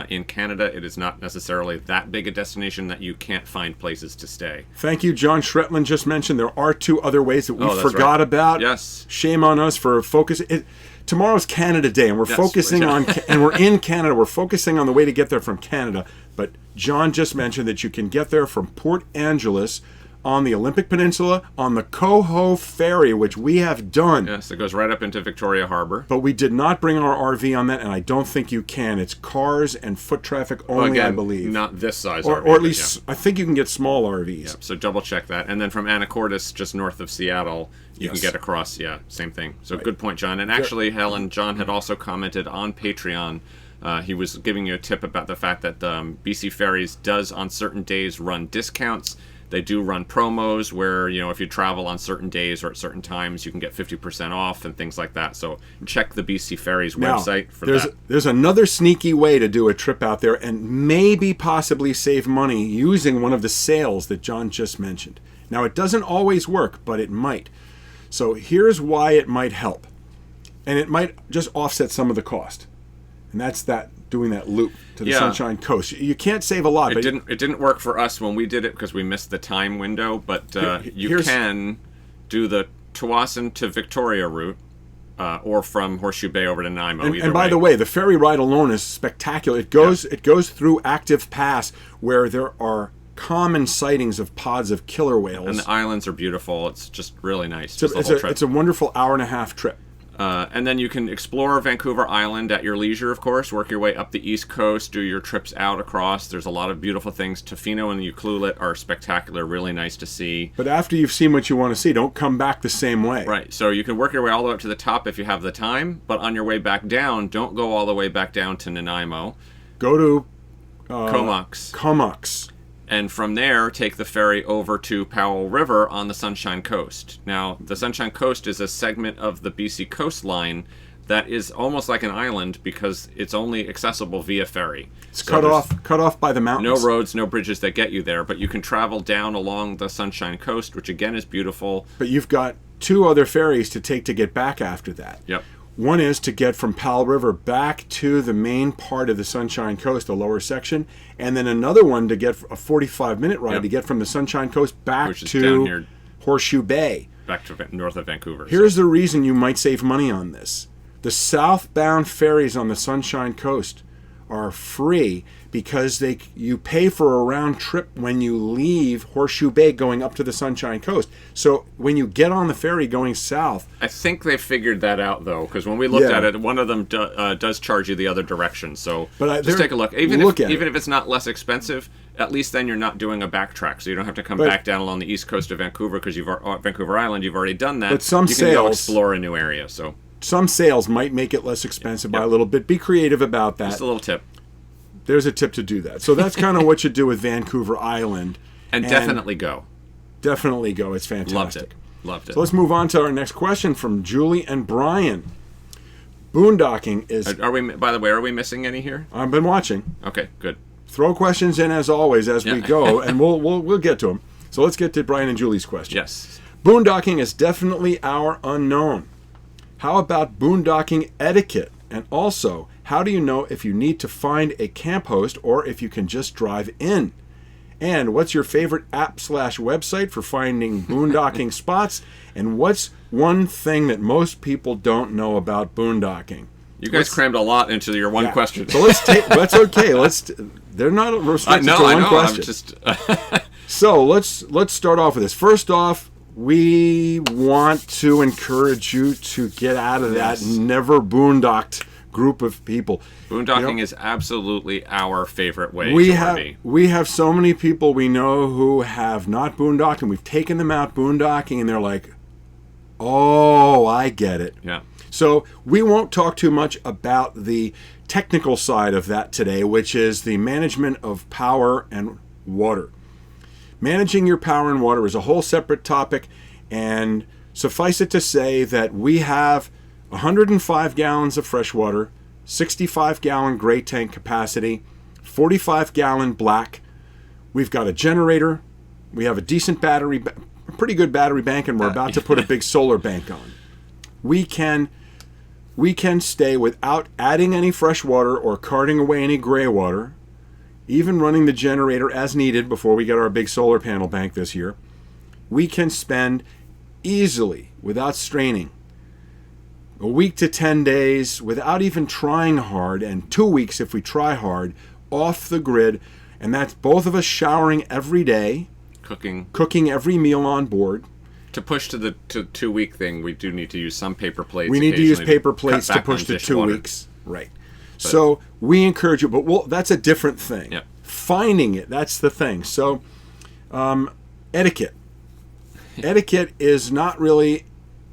in Canada, it is not necessarily that big a destination that you can't find places to stay. Thank you. John Shretland just mentioned there are 2 other ways that we forgot about. Yes. Shame on us for focusing. Tomorrow's Canada Day, and we're focusing on, and we're in Canada. We're focusing on the way to get there from Canada. But John just mentioned that you can get there from Port Angeles on the Olympic Peninsula on the Coho Ferry, which we have done. Yes, it goes right up into Victoria Harbor. But we did not bring our RV on that, and I don't think you can. It's cars and foot traffic only, again, I believe. Not this size RV. Or at least, I think you can get small RVs. Yeah, so double check that. And then from Anacortes, just north of Seattle, you can get across. Yeah, same thing. So good point, John. And actually, Helen, John had also commented on Patreon. He was giving you a tip about the fact that BC Ferries does on certain days run discounts. They do run promos where, if you travel on certain days or at certain times, you can get 50% off and things like that. So check the BC Ferries website for that. There's another sneaky way to do a trip out there and maybe possibly save money using one of the sales that John just mentioned. Now, it doesn't always work, but it might. So here's why it might help. And it might just offset some of the cost. And that's doing that loop to the Sunshine Coast. You can't save a lot. It didn't work for us when we did it because we missed the time window. But you can do the Tsawwassen to Victoria route, or from Horseshoe Bay over to Nanaimo. And by the way, the ferry ride alone is spectacular. It goes through Active Pass, where there are common sightings of pods of killer whales. And the islands are beautiful. It's just really nice. It's a wonderful hour-and-a-half trip. And then you can explore Vancouver Island at your leisure, of course. Work your way up the East Coast, do your trips out across. There's a lot of beautiful things. Tofino and Ucluelet are spectacular, really nice to see. But after you've seen what you want to see, don't come back the same way. Right. So you can work your way all the way up to the top if you have the time. But on your way back down, don't go all the way back down to Nanaimo. Go to Comox. And from there, take the ferry over to Powell River on the Sunshine Coast. Now, the Sunshine Coast is a segment of the BC coastline that is almost like an island because it's only accessible via ferry. It's cut off by the mountains. No roads, no bridges that get you there, but you can travel down along the Sunshine Coast, which again is beautiful. But you've got 2 other ferries to take to get back after that. Yep. One is to get from Powell River back to the main part of the Sunshine Coast, the lower section, and then another one to get a 45-minute ride to get from the Sunshine Coast back to Horseshoe Bay. Back to north of Vancouver. Here's the reason you might save money on this. The southbound ferries on the Sunshine Coast are free because you pay for a round trip when you leave Horseshoe Bay going up to the Sunshine Coast. So when you get on the ferry going south... I think they figured that out, though, because when we looked at it, one of them does charge you the other direction. So just take a look. Even if it's not less expensive, at least then you're not doing a backtrack, so you don't have to come back down along the east coast of Vancouver because Vancouver Island, you've already done that. But you can go explore a new area. So some sales might make it less expensive by a little bit. Be creative about that. Just a little tip. There's a tip to do that. So that's kind of what you do with Vancouver Island. And definitely go. Definitely go. It's fantastic. Loved it. So let's move on to our next question from Julie and Brian. Boondocking is... By the way, are we missing any here? I've been watching. Okay, good. Throw questions in as always as we go, and we'll get to them. So let's get to Brian and Julie's question. Yes. Boondocking is definitely our unknown. How about boondocking etiquette? And also, how do you know if you need to find a camp host or if you can just drive in? And what's your favorite app/website for finding boondocking spots? And what's one thing that most people don't know about boondocking? You guys crammed a lot into your one question. So let's take. That's okay. They're not restricted to one question. I'm just. So let's start off with this. First off, we want to encourage you to get out of that never boondocked group of people. Boondocking is absolutely our favorite way we to have RV. We have so many people we know who have not boondocked, and we've taken them out boondocking, and they're like, "Oh, I get it." Yeah. So we won't talk too much about the technical side of that today, which is the management of power and water. Managing your power and water is a whole separate topic, and suffice it to say that we have 105 gallons of fresh water, 65-gallon gray tank capacity, 45-gallon black. We've got a generator. We have a decent battery, a pretty good battery bank, and we're about to put a big solar bank on. We can stay without adding any fresh water or carting away any gray water, even running the generator as needed before we get our big solar panel bank this year. We can spend easily, without straining, a week to 10 days without even trying hard, and 2 weeks if we try hard, off the grid. And that's both of us showering every day, cooking every meal on board. To push to the 2 week thing, we do need to use some paper plates. We need to use paper plates to push to 2 weeks. Right. But, so we encourage you, but that's a different thing. Yeah. Finding it, that's the thing. So etiquette. Etiquette is not really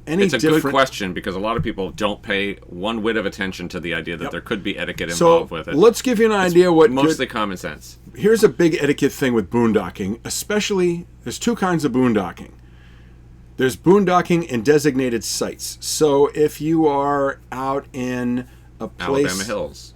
any different. It's a good question, because a lot of people don't pay one whit of attention to the idea that there could be etiquette involved with it. Let's give you an idea what mostly common sense. Here's a big etiquette thing with boondocking, especially there's two kinds of boondocking. There's boondocking in designated sites. So if you are out in a place... Alabama Hills.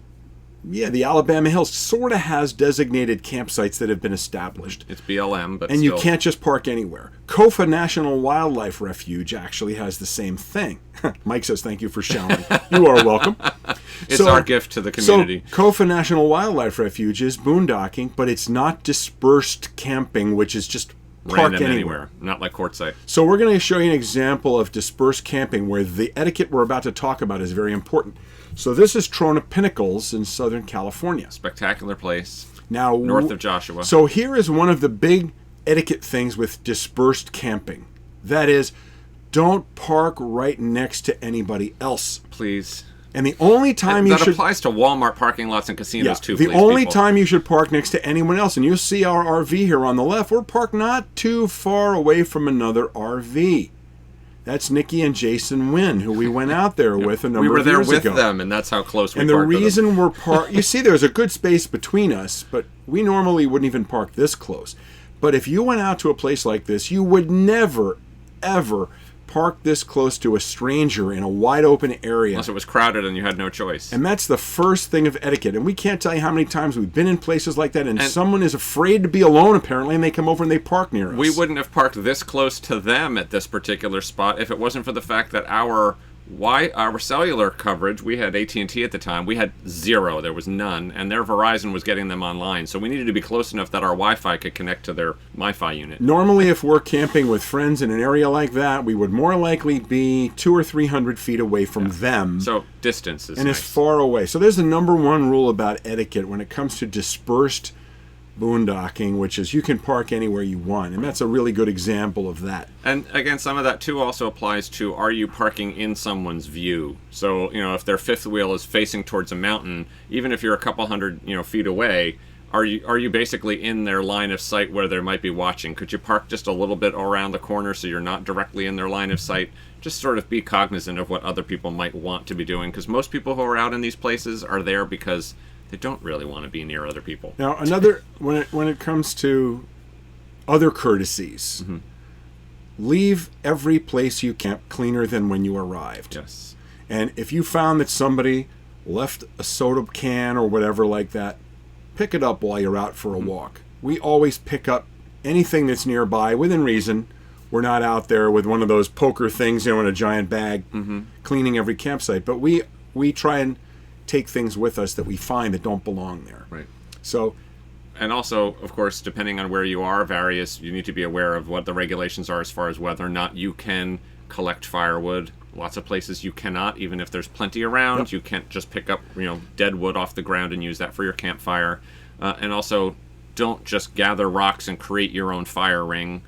Yeah, the Alabama Hills sort of has designated campsites that have been established. It's BLM, but and you can't just park anywhere. Kofa National Wildlife Refuge actually has the same thing. Mike says thank you for showering. You are welcome. It's our gift to the community. So Kofa National Wildlife Refuge is boondocking, but it's not dispersed camping, which is just park anywhere. Not like Quartzsite. So we're going to show you an example of dispersed camping where the etiquette we're about to talk about is very important. So this is Trona Pinnacles in Southern California. Spectacular place. Now, north of Joshua. So here is one of the big etiquette things with dispersed camping. That is, don't park right next to anybody else. Please. And the only time that applies to Walmart parking lots and casinos too. The only time you should park next to anyone else, and you'll see our RV here on the left, we're parked not too far away from another RV. That's Nikki and Jason Wynn, who we went out there with a number of years ago. We were there with them, and that's how close we parked. And the reason we're parked... You see, there's a good space between us, but we normally wouldn't even park this close. But if you went out to a place like this, you would never, ever park this close to a stranger in a wide open area. Unless it was crowded and you had no choice. And that's the first thing of etiquette. And we can't tell you how many times we've been in places like that, and someone is afraid to be alone, apparently, and they come over and they park near us. We wouldn't have parked this close to them at this particular spot if it wasn't for the fact that our cellular coverage, we had AT&T at the time, we had zero, there was none, and their Verizon was getting them online, so we needed to be close enough that our Wi-Fi could connect to their MiFi unit. Normally, if we're camping with friends in an area like that, we would more likely be 200 or 300 feet away from them. So distance is and nice. As far away. So there's the number one rule about etiquette when it comes to dispersed boondocking, which is you can park anywhere you want, and that's a really good example of that. And again, some of that too also applies to, are you parking in someone's view? So, if their fifth wheel is facing towards a mountain, even if you're a couple hundred feet away, are you basically in their line of sight where they might be watching? Could you park just a little bit around the corner so you're not directly in their line of sight? Just sort of be cognizant of what other people might want to be doing, because most people who are out in these places are there because they don't really want to be near other people. Now, another when it comes to other courtesies, leave every place you camp cleaner than when you arrived. Yes. And if you found that somebody left a soda can or whatever like that, pick it up while you're out for a walk. We always pick up anything that's nearby within reason. We're not out there with one of those poker things, in a giant bag, cleaning every campsite. But we try and take things with us that we find that don't belong there. Right. So, and also, of course, depending on where you are, you need to be aware of what the regulations are as far as whether or not you can collect firewood Lots of places you cannot, even if there's plenty around. Yep. You can't just pick up, dead wood off the ground and use that for your campfire. And also, don't just gather rocks and create your own fire ring.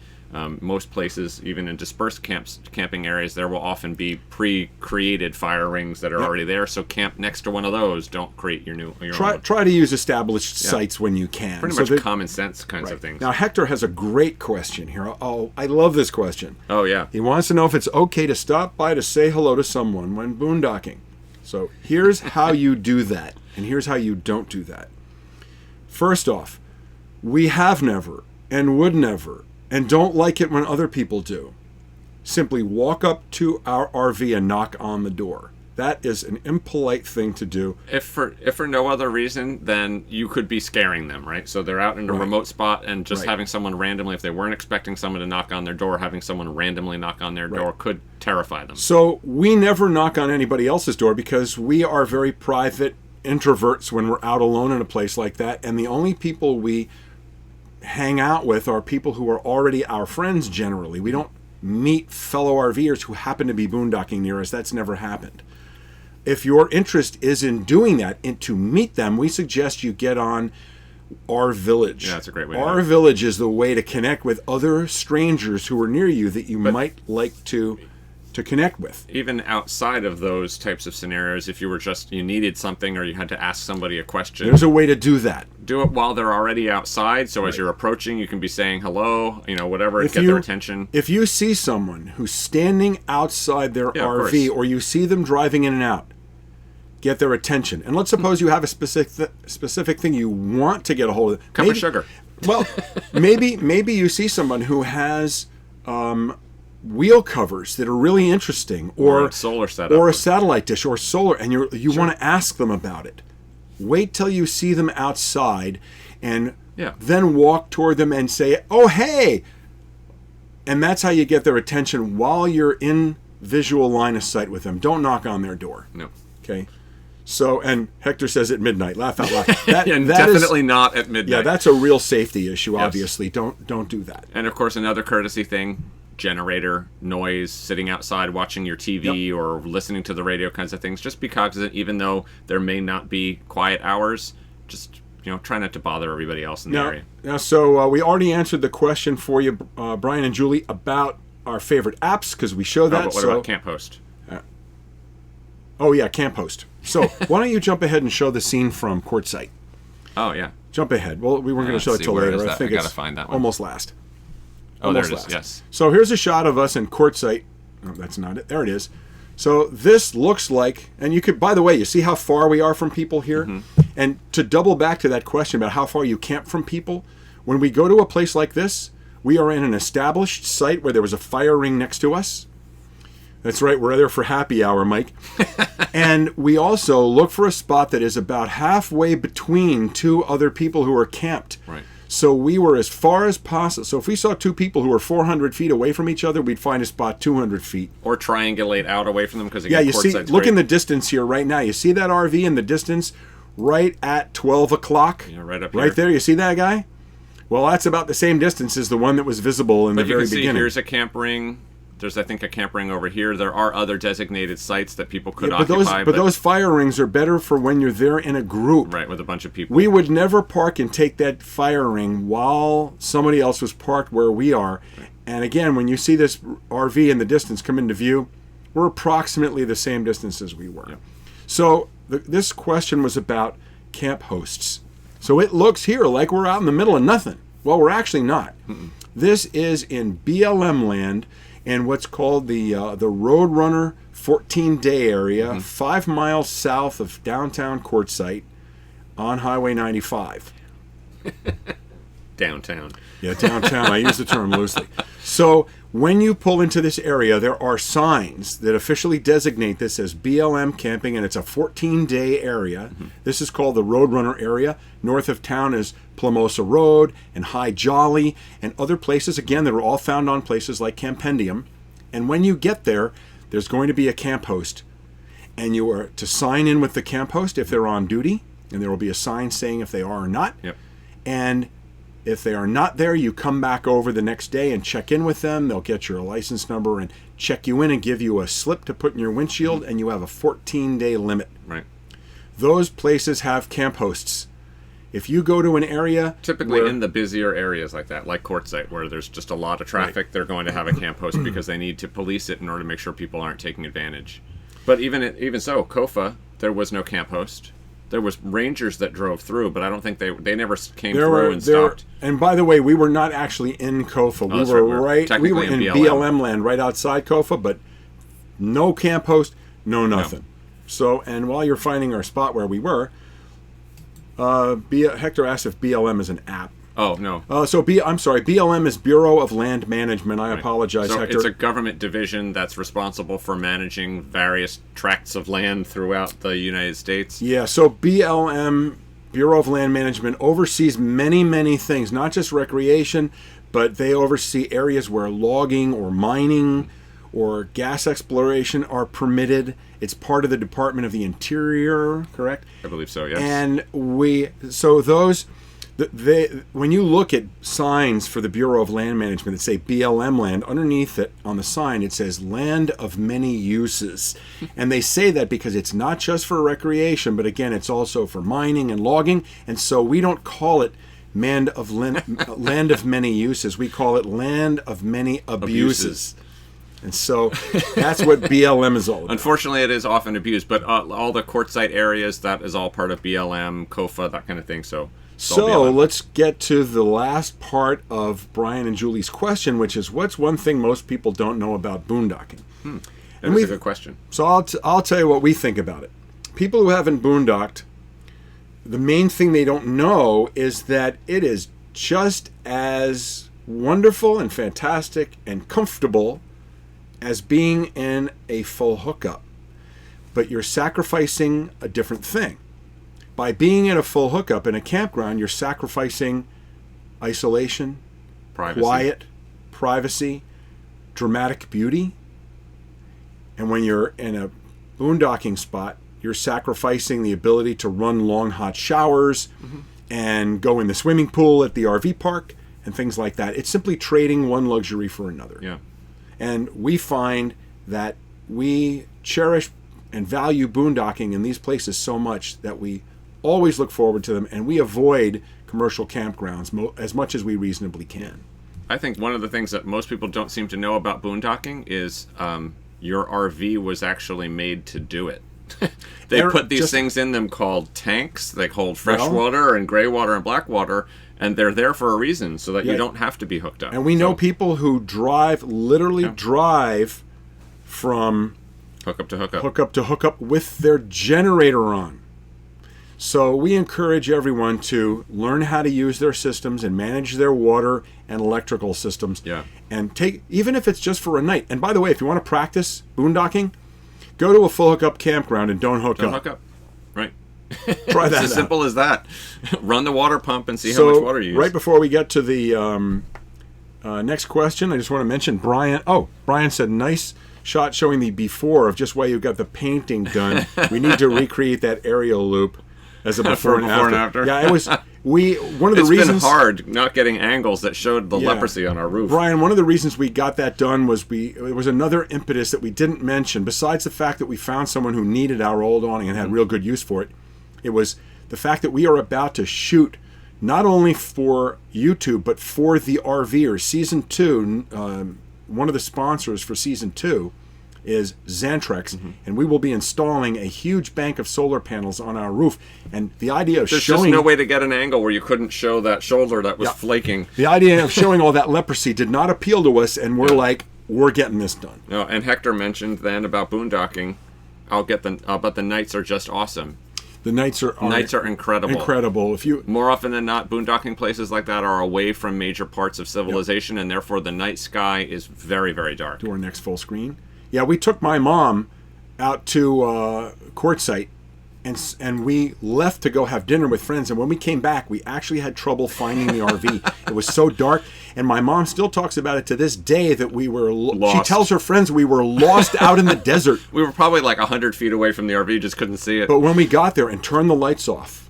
Most places, even in dispersed camping areas, there will often be pre-created fire rings that are already there. So camp next to one of those. Don't create your own. Try to use established sites when you can. Pretty much common sense kinds of things. Now Hector has a great question here. Oh, I love this question. Oh yeah. He wants to know if it's okay to stop by to say hello to someone when boondocking. So here's how you do that, and here's how you don't do that. First off, we have never and would never and don't like it when other people do. Simply walk up to our RV and knock on the door. That is an impolite thing to do. If for no other reason, then you could be scaring them, right? So they're out in a remote spot, and just having someone randomly, if they weren't expecting someone to knock on their door, having someone randomly knock on their door could terrify them. So we never knock on anybody else's door because we are very private introverts when we're out alone in a place like that, and the only people we hang out with are people who are already our friends generally. We don't meet fellow RVers who happen to be boondocking near us. That's never happened. If your interest is in doing that, and to meet them, we suggest you get on Our Village. Yeah, that's a great way. Our Village is the way to connect with other strangers who are near you that you might like to connect with. Even outside of those types of scenarios, if you needed something or you had to ask somebody a question, there's a way to do that. Do it while they're already outside, so as you're approaching, you can be saying hello, whatever, get their attention. If you see someone who's standing outside their RV, or you see them driving in and out, get their attention. And let's suppose you have a specific thing you want to get a hold of. Cup of sugar. Well, maybe you see someone who has wheel covers that are really interesting, or a solar setup, or a satellite dish, or solar, and you want to ask them about it. Wait till you see them outside, and then walk toward them and say, "Oh, hey!" And that's how you get their attention while you're in visual line of sight with them. Don't knock on their door. No. Okay. So, and Hector says at midnight. Laugh out loud. And definitely not at midnight. Yeah, that's a real safety issue. Obviously, don't do that. And of course, another courtesy thing: generator, noise, sitting outside watching your TV or listening to the radio, kinds of things. Just be cognizant, even though there may not be quiet hours. Just try not to bother everybody else in the area. Now, so we already answered the question for you, Brian and Julie, about our favorite apps, because we show that. What about Camp Host? Oh yeah, Camp Host. So why don't you jump ahead and show the scene from Quartzsite? Oh yeah, jump ahead. Well, we weren't going to show it till later. I think I gotta find that one. Almost last. Oh, there it is. Yes. So here's a shot of us in Quartzsite. Oh, that's not it. There it is. So this looks like, and you could, by the way, you see how far we are from people here? Mm-hmm. And to double back to that question about how far you camp from people, when we go to a place like this, we are in an established site where there was a fire ring next to us. That's right, we're there for happy hour, Mike. And we also look for a spot that is about halfway between two other people who are camped. Right. So we were as far as possible. So if we saw two people who were 400 feet away from each other, we'd find a spot 200 feet. Or triangulate out away from them, because again, you see, look in the distance here right now. You see that RV in the distance right at 12 o'clock? Yeah, right up here. Right there, you see that guy? Well, that's about the same distance as the one that was visible in the very beginning. But you can see here's a camp ring. There's, I think, a camp ring over here. There are other designated sites that people could occupy. But those fire rings are better for when you're there in a group. Right, with a bunch of people. We would never park and take that fire ring while somebody else was parked where we are. Right. And again, when you see this RV in the distance come into view, we're approximately the same distance as we were. Yep. So this question was about camp hosts. So it looks here like we're out in the middle of nothing. Well, we're actually not. Mm-mm. This is in BLM land, in what's called the Roadrunner 14-day area, 5 miles south of downtown Quartzsite on Highway 95. Downtown. Yeah, downtown. I use the term loosely. So when you pull into this area, there are signs that officially designate this as BLM camping, and it's a 14-day area. Mm-hmm. This is called the Roadrunner area. North of town is Plamosa Road and High Jolly and other places, again, that are all found on places like Campendium. And when you get there, there's going to be a camp host. And you are to sign in with the camp host if they're on duty, and there will be a sign saying if they are or not. Yep. And If they are not there, you come back over the next day and check in with them. They'll get your license number and check you in and give you a slip to put in your windshield, and you have a 14-day limit. Right. Those places have camp hosts. If you go to an area... Typically in the busier areas like that, like Quartzsite, where there's just a lot of traffic, they're going to have a camp host because they need to police it in order to make sure people aren't taking advantage. But even so, Kofa, there was no camp host. There was rangers that drove through, but I don't think they never came through and stopped. And by the way, we were not actually in Kofa. We were in BLM land right outside Kofa, but no camp host, no nothing. No. So, and while you're finding our spot where we were, Hector asked if BLM is an app. Oh, no. I'm sorry, BLM is Bureau of Land Management. I apologize, so Hector. It's a government division that's responsible for managing various tracts of land throughout the United States. Yeah, so BLM, Bureau of Land Management, oversees many, many things, not just recreation, but they oversee areas where logging or mining or gas exploration are permitted. It's part of the Department of the Interior, correct? I believe so, yes. And when you look at signs for the Bureau of Land Management that say BLM land, underneath it on the sign it says land of many uses. And they say that because it's not just for recreation, but again, it's also for mining and logging. And so we don't call it land of many uses. We call it land of many abuses. And so that's what BLM is all about. Unfortunately, it is often abused, but all the Quartzsite areas, that is all part of BLM, KOFA, that kind of thing. So let's get to the last part of Brian and Julie's question, which is, what's one thing most people don't know about boondocking? That's a good question. So I'll tell you what we think about it. People who haven't boondocked, the main thing they don't know is that it is just as wonderful and fantastic and comfortable as being in a full hookup. But you're sacrificing a different thing. By being in a full hookup in a campground, you're sacrificing isolation, quiet, privacy, dramatic beauty. And when you're in a boondocking spot, you're sacrificing the ability to run long, hot showers and go in the swimming pool at the RV park and things like that. It's simply trading one luxury for another. Yeah. And we find that we cherish and value boondocking in these places so much that we always look forward to them, and we avoid commercial campgrounds as much as we reasonably can. I think one of the things that most people don't seem to know about boondocking is your RV was actually made to do it. They put these things in them called tanks. They hold fresh water and gray water and black water, and they're there for a reason, so that you don't have to be hooked up. And we know people who literally drive from hookup to hookup with their generator on. So we encourage everyone to learn how to use their systems and manage their water and electrical systems. Yeah. And even if it's just for a night. And by the way, if you want to practice boondocking, go to a full hookup campground and don't hook up. Right. Try that. It's as simple as that. Run the water pump and see how much water you use. Right before we get to the next question, I just want to mention Brian. Oh, Brian said, nice shot showing the before of just why you got the painting done. We need to recreate that aerial loop as a before and after. Yeah, it was. One of the reasons it's been hard not getting angles that showed the leprosy on our roof. Brian, one of the reasons we got that done was it was another impetus that we didn't mention. Besides the fact that we found someone who needed our old awning and had real good use for it, it was the fact that we are about to shoot not only for YouTube but for the RVers. Season 2, one of the sponsors for Season 2 is Xantrex, and we will be installing a huge bank of solar panels on our roof. And the idea of There's just no way to get an angle where you couldn't show that shoulder that was flaking. The idea of showing all that leprosy did not appeal to us, and we're getting this done. No, and Hector mentioned then about boondocking. But the nights are just awesome. The nights are incredible. Incredible. More often than not, boondocking places like that are away from major parts of civilization, and therefore the night sky is very, very dark. Do our next full screen. Yeah, we took my mom out to Quartzsite, and we left to go have dinner with friends. And when we came back, we actually had trouble finding the RV. It was so dark, and my mom still talks about it to this day that we were lost. She tells her friends we were lost out in the desert. We were probably like 100 feet away from the RV, just couldn't see it. But when we got there and turned the lights off,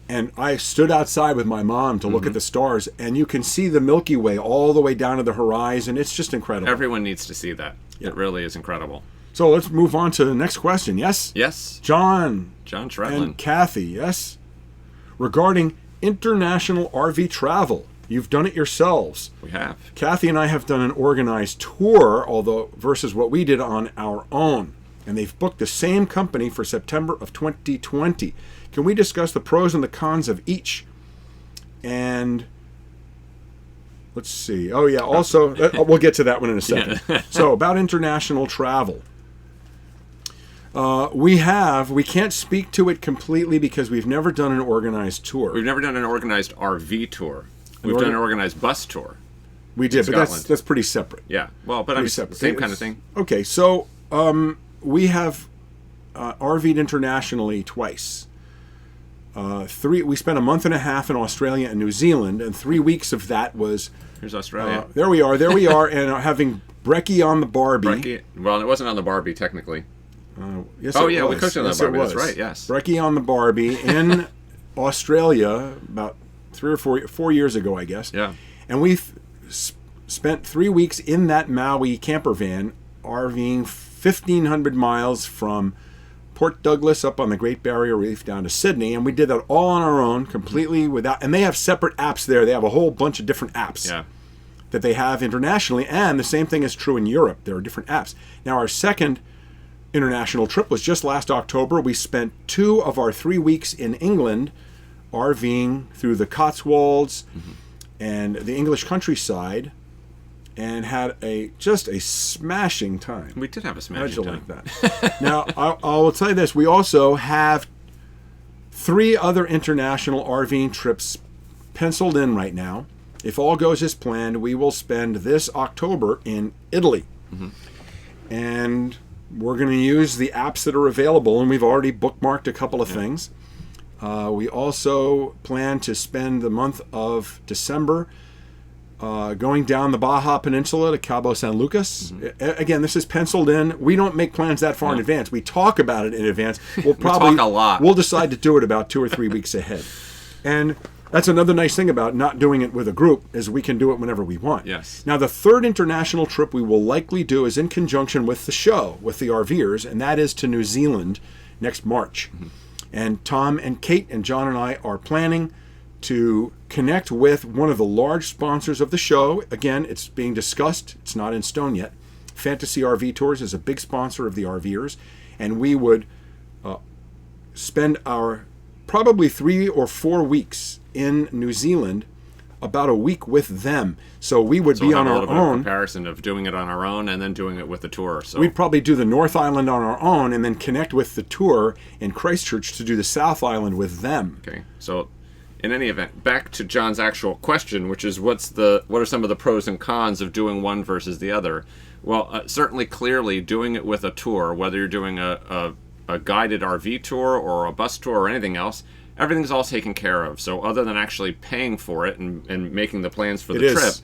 And I stood outside with my mom to look at the stars, and you can see the Milky Way all the way down to the horizon. It's just incredible. Everyone needs to see that. It really is incredible. So let's move on to the next question. Yes? Yes. John Shredlin. and Kathy, yes? Regarding international RV travel, you've done it yourselves. We have. Kathy and I have done an organized tour, although versus what we did on our own. And they've booked the same company for September of 2020. Can we discuss the pros and the cons of each? And let's see. Oh, yeah. Also, we'll get to that one in a second. So about international travel. We can't speak to it completely because we've never done an organized tour. We've never done an organized RV tour. We've done an organized bus tour. We did, but that's pretty separate. Yeah. Well, but I mean, same kind of thing. Okay, so we have RV'd internationally twice. We spent a month and a half in Australia and New Zealand, and 3 weeks of that was... Here's Australia. There we are, and having brekkie on the Barbie. Well, it wasn't on the Barbie, technically. Yes, we cooked on the Barbie, that's right, yes. Brekkie on the Barbie in Australia about 3 or 4 years ago, I guess. Yeah. And we've spent 3 weeks in that Maui camper van, RVing 1,500 miles from Port Douglas up on the Great Barrier Reef down to Sydney, and we did that all on our own, completely without... And they have separate apps there. They have a whole bunch of different apps that they have internationally, and the same thing is true in Europe. There are different apps. Now, our second international trip was just last October. We spent 2 of our 3 weeks in England RVing through the Cotswolds and the English countryside, and had just a smashing time. We did have a smashing time. Like that. Now, I will tell you this. We also have 3 other international RVing trips penciled in right now. If all goes as planned, we will spend this October in Italy. And we're going to use the apps that are available, and we've already bookmarked a couple of things. We also plan to spend the month of December going down the Baja Peninsula to Cabo San Lucas. Again, this is penciled in. We don't make plans that far in advance. We talk about it in advance. We'll probably talk a lot. We'll decide to do it about 2 or 3 weeks ahead. And that's another nice thing about not doing it with a group, is we can do it whenever we want. Yes. Now, the third international trip we will likely do is in conjunction with the show, with the RVers, and that is to New Zealand next March. And Tom and Kate and John and I are planning to connect with one of the large sponsors of the show. Again, it's being discussed. It's not in stone yet. Fantasy RV Tours is a big sponsor of the RVers, and we would spend our probably 3 or 4 weeks in New Zealand, about a week with them. So we would be on our own. Comparison of doing it on our own and then doing it with the tour. So we'd probably do the North Island on our own and then connect with the tour in Christchurch to do the South Island with them. Okay, so in any event, back to John's actual question, which is what are some of the pros and cons of doing one versus the other? Well, certainly, clearly, doing it with a tour, whether you're doing a guided RV tour or a bus tour or anything else, everything's all taken care of. So other than actually paying for it and making the plans for the trip,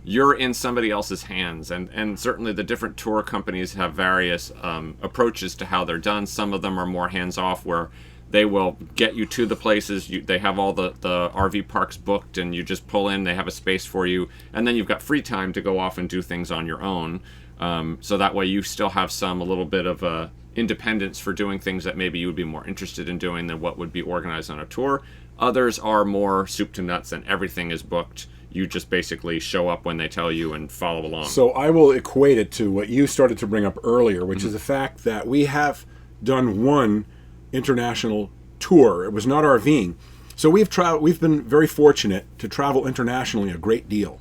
you're in somebody else's hands. And certainly the different tour companies have various approaches to how they're done. Some of them are more hands-off, where they will get you to the places. They have all the RV parks booked, and you just pull in. They have a space for you, and then you've got free time to go off and do things on your own. So that way you still have a little bit of independence for doing things that maybe you would be more interested in doing than what would be organized on a tour. Others are more soup to nuts, and everything is booked. You just basically show up when they tell you and follow along. So I will equate it to what you started to bring up earlier, which is the fact that we have done one international tour. It was not RVing. So we've been very fortunate to travel internationally a great deal.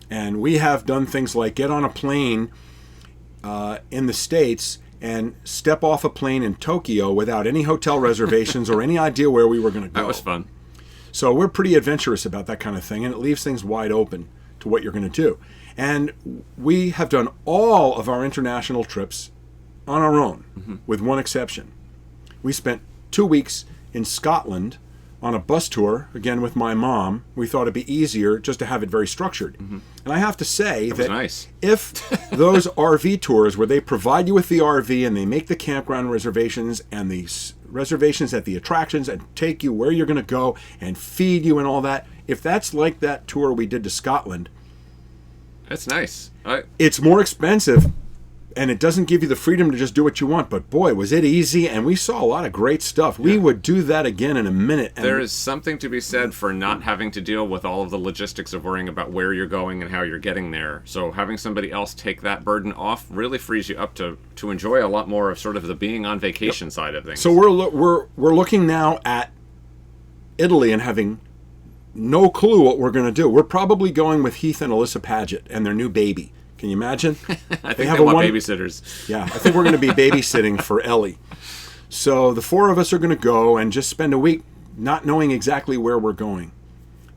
And we have done things like get on a plane in the States and step off a plane in Tokyo without any hotel reservations or any idea where we were going to go. That was fun. So we're pretty adventurous about that kind of thing, and it leaves things wide open to what you're going to do. And we have done all of our international trips on our own, with one exception. We spent 2 weeks in Scotland on a bus tour, again with my mom. We thought it'd be easier just to have it very structured. And I have to say that nice. If those RV tours where they provide you with the RV and they make the campground reservations and the reservations at the attractions and take you where you're going to go and feed you and all that. If that's like that tour we did to Scotland, it's nice. It's more expensive, and it doesn't give you the freedom to just do what you want. But boy, was it easy, and we saw a lot of great stuff. We would do that again in a minute. And there is something to be said for not having to deal with all of the logistics of worrying about where you're going and how you're getting there. So having somebody else take that burden off really frees you up to enjoy a lot more of sort of the being on vacation side of things. So we're looking now at Italy and having no clue what we're going to do. We're probably going with Heath and Alyssa Paget and their new baby. Can you imagine? I think they want babysitters. Yeah, I think we're going to be babysitting for Ellie. So the four of us are going to go and just spend a week not knowing exactly where we're going.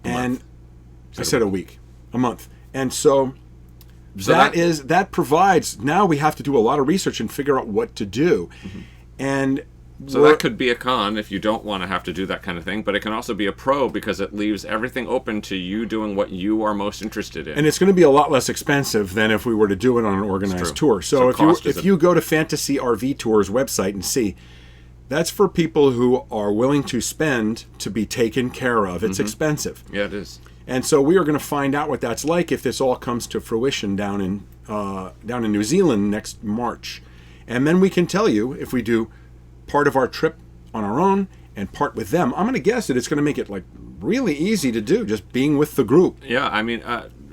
And I said a week, a month. And so that provides, now we have to do a lot of research and figure out what to do. Mm-hmm. And so that could be a con if you don't want to have to do that kind of thing, but it can also be a pro because it leaves everything open to you doing what you are most interested in. And it's going to be a lot less expensive than if we were to do it on an organized tour. So if you go to Fantasy RV Tours website and see, that's for people who are willing to spend to be taken care of. It's expensive. Yeah, it is. And so we are going to find out what that's like if this all comes to fruition down in New Zealand next March. And then we can tell you if we do part of our trip on our own and part with them. I'm going to guess that it's going to make it like really easy to do, just being with the group. Yeah, I mean,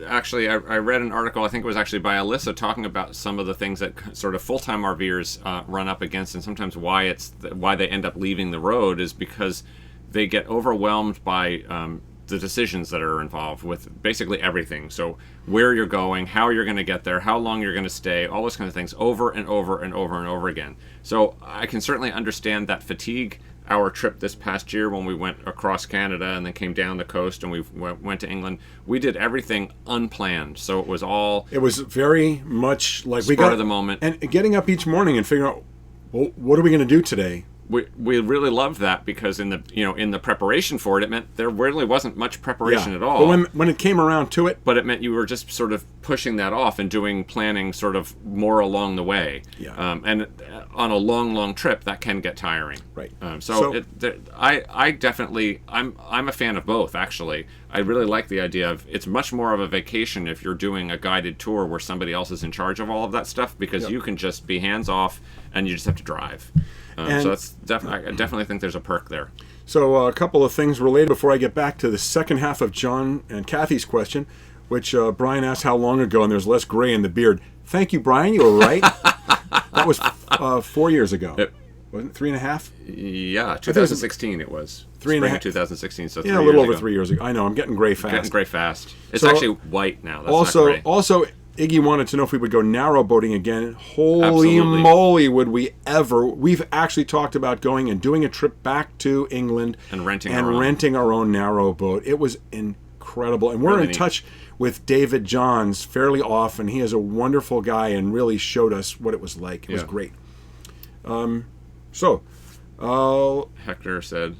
actually, I read an article, I think it was actually by Alyssa, talking about some of the things that sort of full-time RVers run up against, and sometimes why they end up leaving the road is because they get overwhelmed by the decisions that are involved with basically everything. So where you're going, how you're going to get there, how long you're going to stay, all those kinds of things over and over and over and over again. So I can certainly understand that fatigue. Our trip this past year when we went across Canada and then came down the coast and we went to England, we did everything unplanned. So it was very much like we got of the moment. And getting up each morning and figuring out, well, what are we going to do today? We really loved that because in the preparation for it, it meant there really wasn't much preparation at all. But when it came around to it, but it meant you were just sort of pushing that off and doing planning sort of more along the way. Yeah. And on a long trip, that can get tiring. Right. I definitely I'm a fan of both. Actually, I really like the idea of it's much more of a vacation if you're doing a guided tour where somebody else is in charge of all of that stuff because you can just be hands off and you just have to drive. So that's I definitely think there's a perk there. So a couple of things related before I get back to the second half of John and Kathy's question, which Brian asked how long ago, and there's less gray in the beard. Thank you, Brian. You were right. That was 4 years ago. Wasn't it 3.5? Yeah, 2016 it was. 3.5. 2016, so 3 years ago. Yeah, a little over 3 years ago. I know, I'm getting gray fast. It's actually white now. That's not gray. Also, Iggy wanted to know if we would go narrow boating again. Holy Absolutely. moly, would we ever. We've actually talked about going and doing a trip back to England and renting our own narrow boat. It was incredible. And we're really in touch with David Johns fairly often. He is a wonderful guy and really showed us what it was like. It was great. Hector said,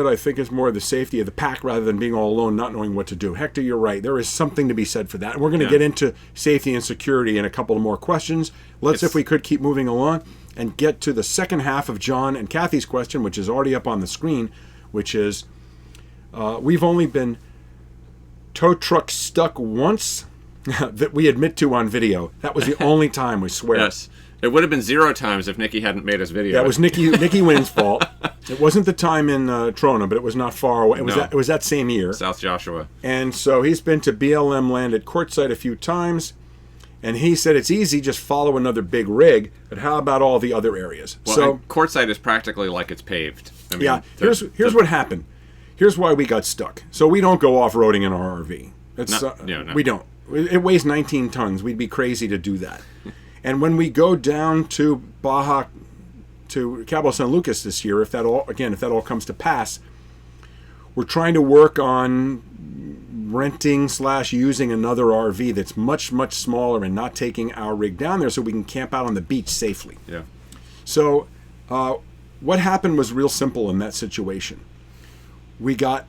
I think it's more the safety of the pack rather than being all alone, not knowing what to do. Hector, you're right. There is something to be said for that. And we're going to get into safety and security in a couple of more questions. If we could, keep moving along and get to the second half of John and Kathy's question, which is already up on the screen, which is, we've only been tow truck stuck once that we admit to on video. That was the only time, we swear. Yes. It would have been 0 times if Nikki hadn't made us video. Yeah, it was Nikki Wynn's fault. It wasn't the time in Trona, but it was not far away. It was that same year. South Joshua. And so he's been to BLM land at Quartzsite a few times, and he said it's easy, just follow another big rig, but how about all the other areas? Well, so Quartzsite is practically like it's paved. I mean, here's what happened. Here's why we got stuck. So we don't go off-roading in our RV. We don't. It weighs 19 tons. We'd be crazy to do that. And when we go down to Baja, to Cabo San Lucas this year, if that all comes to pass, we're trying to work on renting / using another RV that's much, much smaller and not taking our rig down there so we can camp out on the beach safely. Yeah. So what happened was real simple in that situation. We got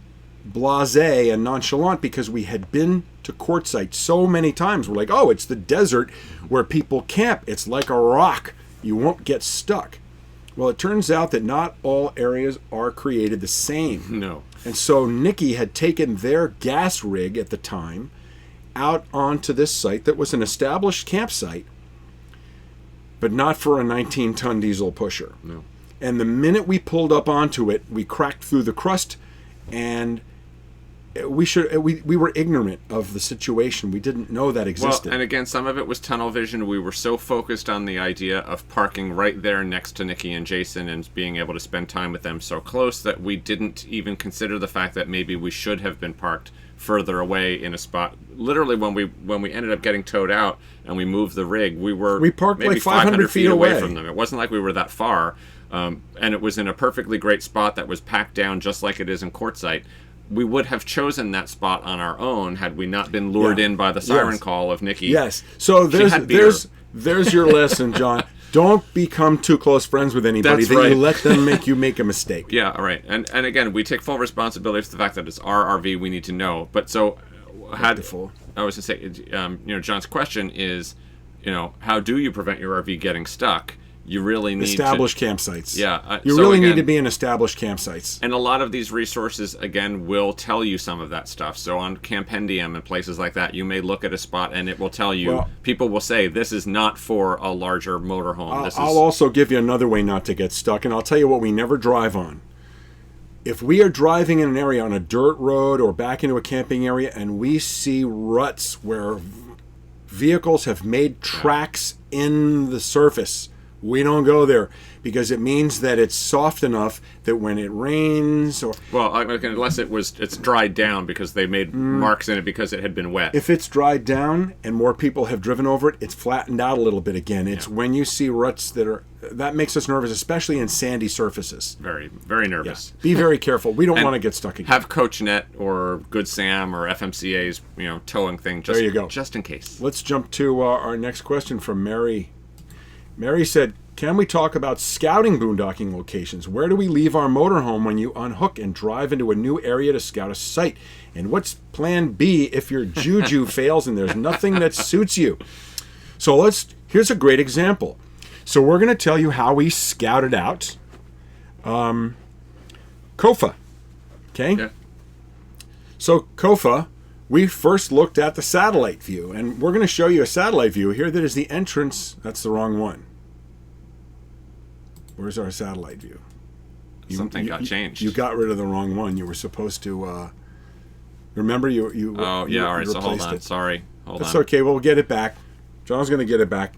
blasé and nonchalant because we had been to Quartzsite so many times. We're like, oh, it's the desert where people camp. It's like a rock. You won't get stuck. Well, it turns out that not all areas are created the same. No. And so Nicky had taken their gas rig at the time out onto this site that was an established campsite, but not for a 19-ton diesel pusher. No. And the minute we pulled up onto it, we cracked through the crust, and we were ignorant of the situation. We didn't know that existed. Well, and again, some of it was tunnel vision. We were so focused on the idea of parking right there next to Nicky and Jason and being able to spend time with them so close that we didn't even consider the fact that maybe we should have been parked further away in a spot. Literally, when we ended up getting towed out and we moved the rig, we parked maybe like 500 feet away from them. It wasn't like we were that far, and it was in a perfectly great spot that was packed down just like it is in Quartzsite. We would have chosen that spot on our own had we not been lured in by the siren call of Nicky. Yes. So there's your lesson, John. Don't become too close friends with anybody. That's right. You let them make you make a mistake. Yeah, all right. And again, we take full responsibility for the fact that it's our RV. We need to know. But so, I was going to say, John's question is, how do you prevent your RV getting stuck? You really need established campsites. Yeah. You really need to be in established campsites. And a lot of these resources, again, will tell you some of that stuff. So on Campendium and places like that, you may look at a spot and it will tell you, people will say, this is not for a larger motorhome. I'll also give you another way not to get stuck, and I'll tell you what we never drive on. If we are driving in an area on a dirt road or back into a camping area and we see ruts where vehicles have made tracks in the surface, we don't go there because it means that it's soft enough that when it rains or... Well, unless it's dried down because they made marks in it because it had been wet. If it's dried down and more people have driven over it, it's flattened out a little bit again. It's when you see ruts that makes us nervous, especially in sandy surfaces. Very, very nervous. Yeah. Be very careful. We don't want to get stuck again. Have CoachNet or Good Sam or FMCA's towing thing there you go. Just in case. Let's jump to our next question from Mary. Mary said, can we talk about scouting boondocking locations? Where do we leave our motorhome when you unhook and drive into a new area to scout a site? And what's plan B if your juju fails and there's nothing that suits you? So here's a great example. So we're going to tell you how we scouted out Kofa. Okay? Yeah. So Kofa, we first looked at the satellite view, and we're going to show you a satellite view here that is the entrance. That's the wrong one. Where's our satellite view? Something got changed. You got rid of the wrong one. You were supposed to... remember you... Oh, yeah, all right, so hold on. It. Sorry. Hold on. That's okay. We'll get it back. John's going to get it back.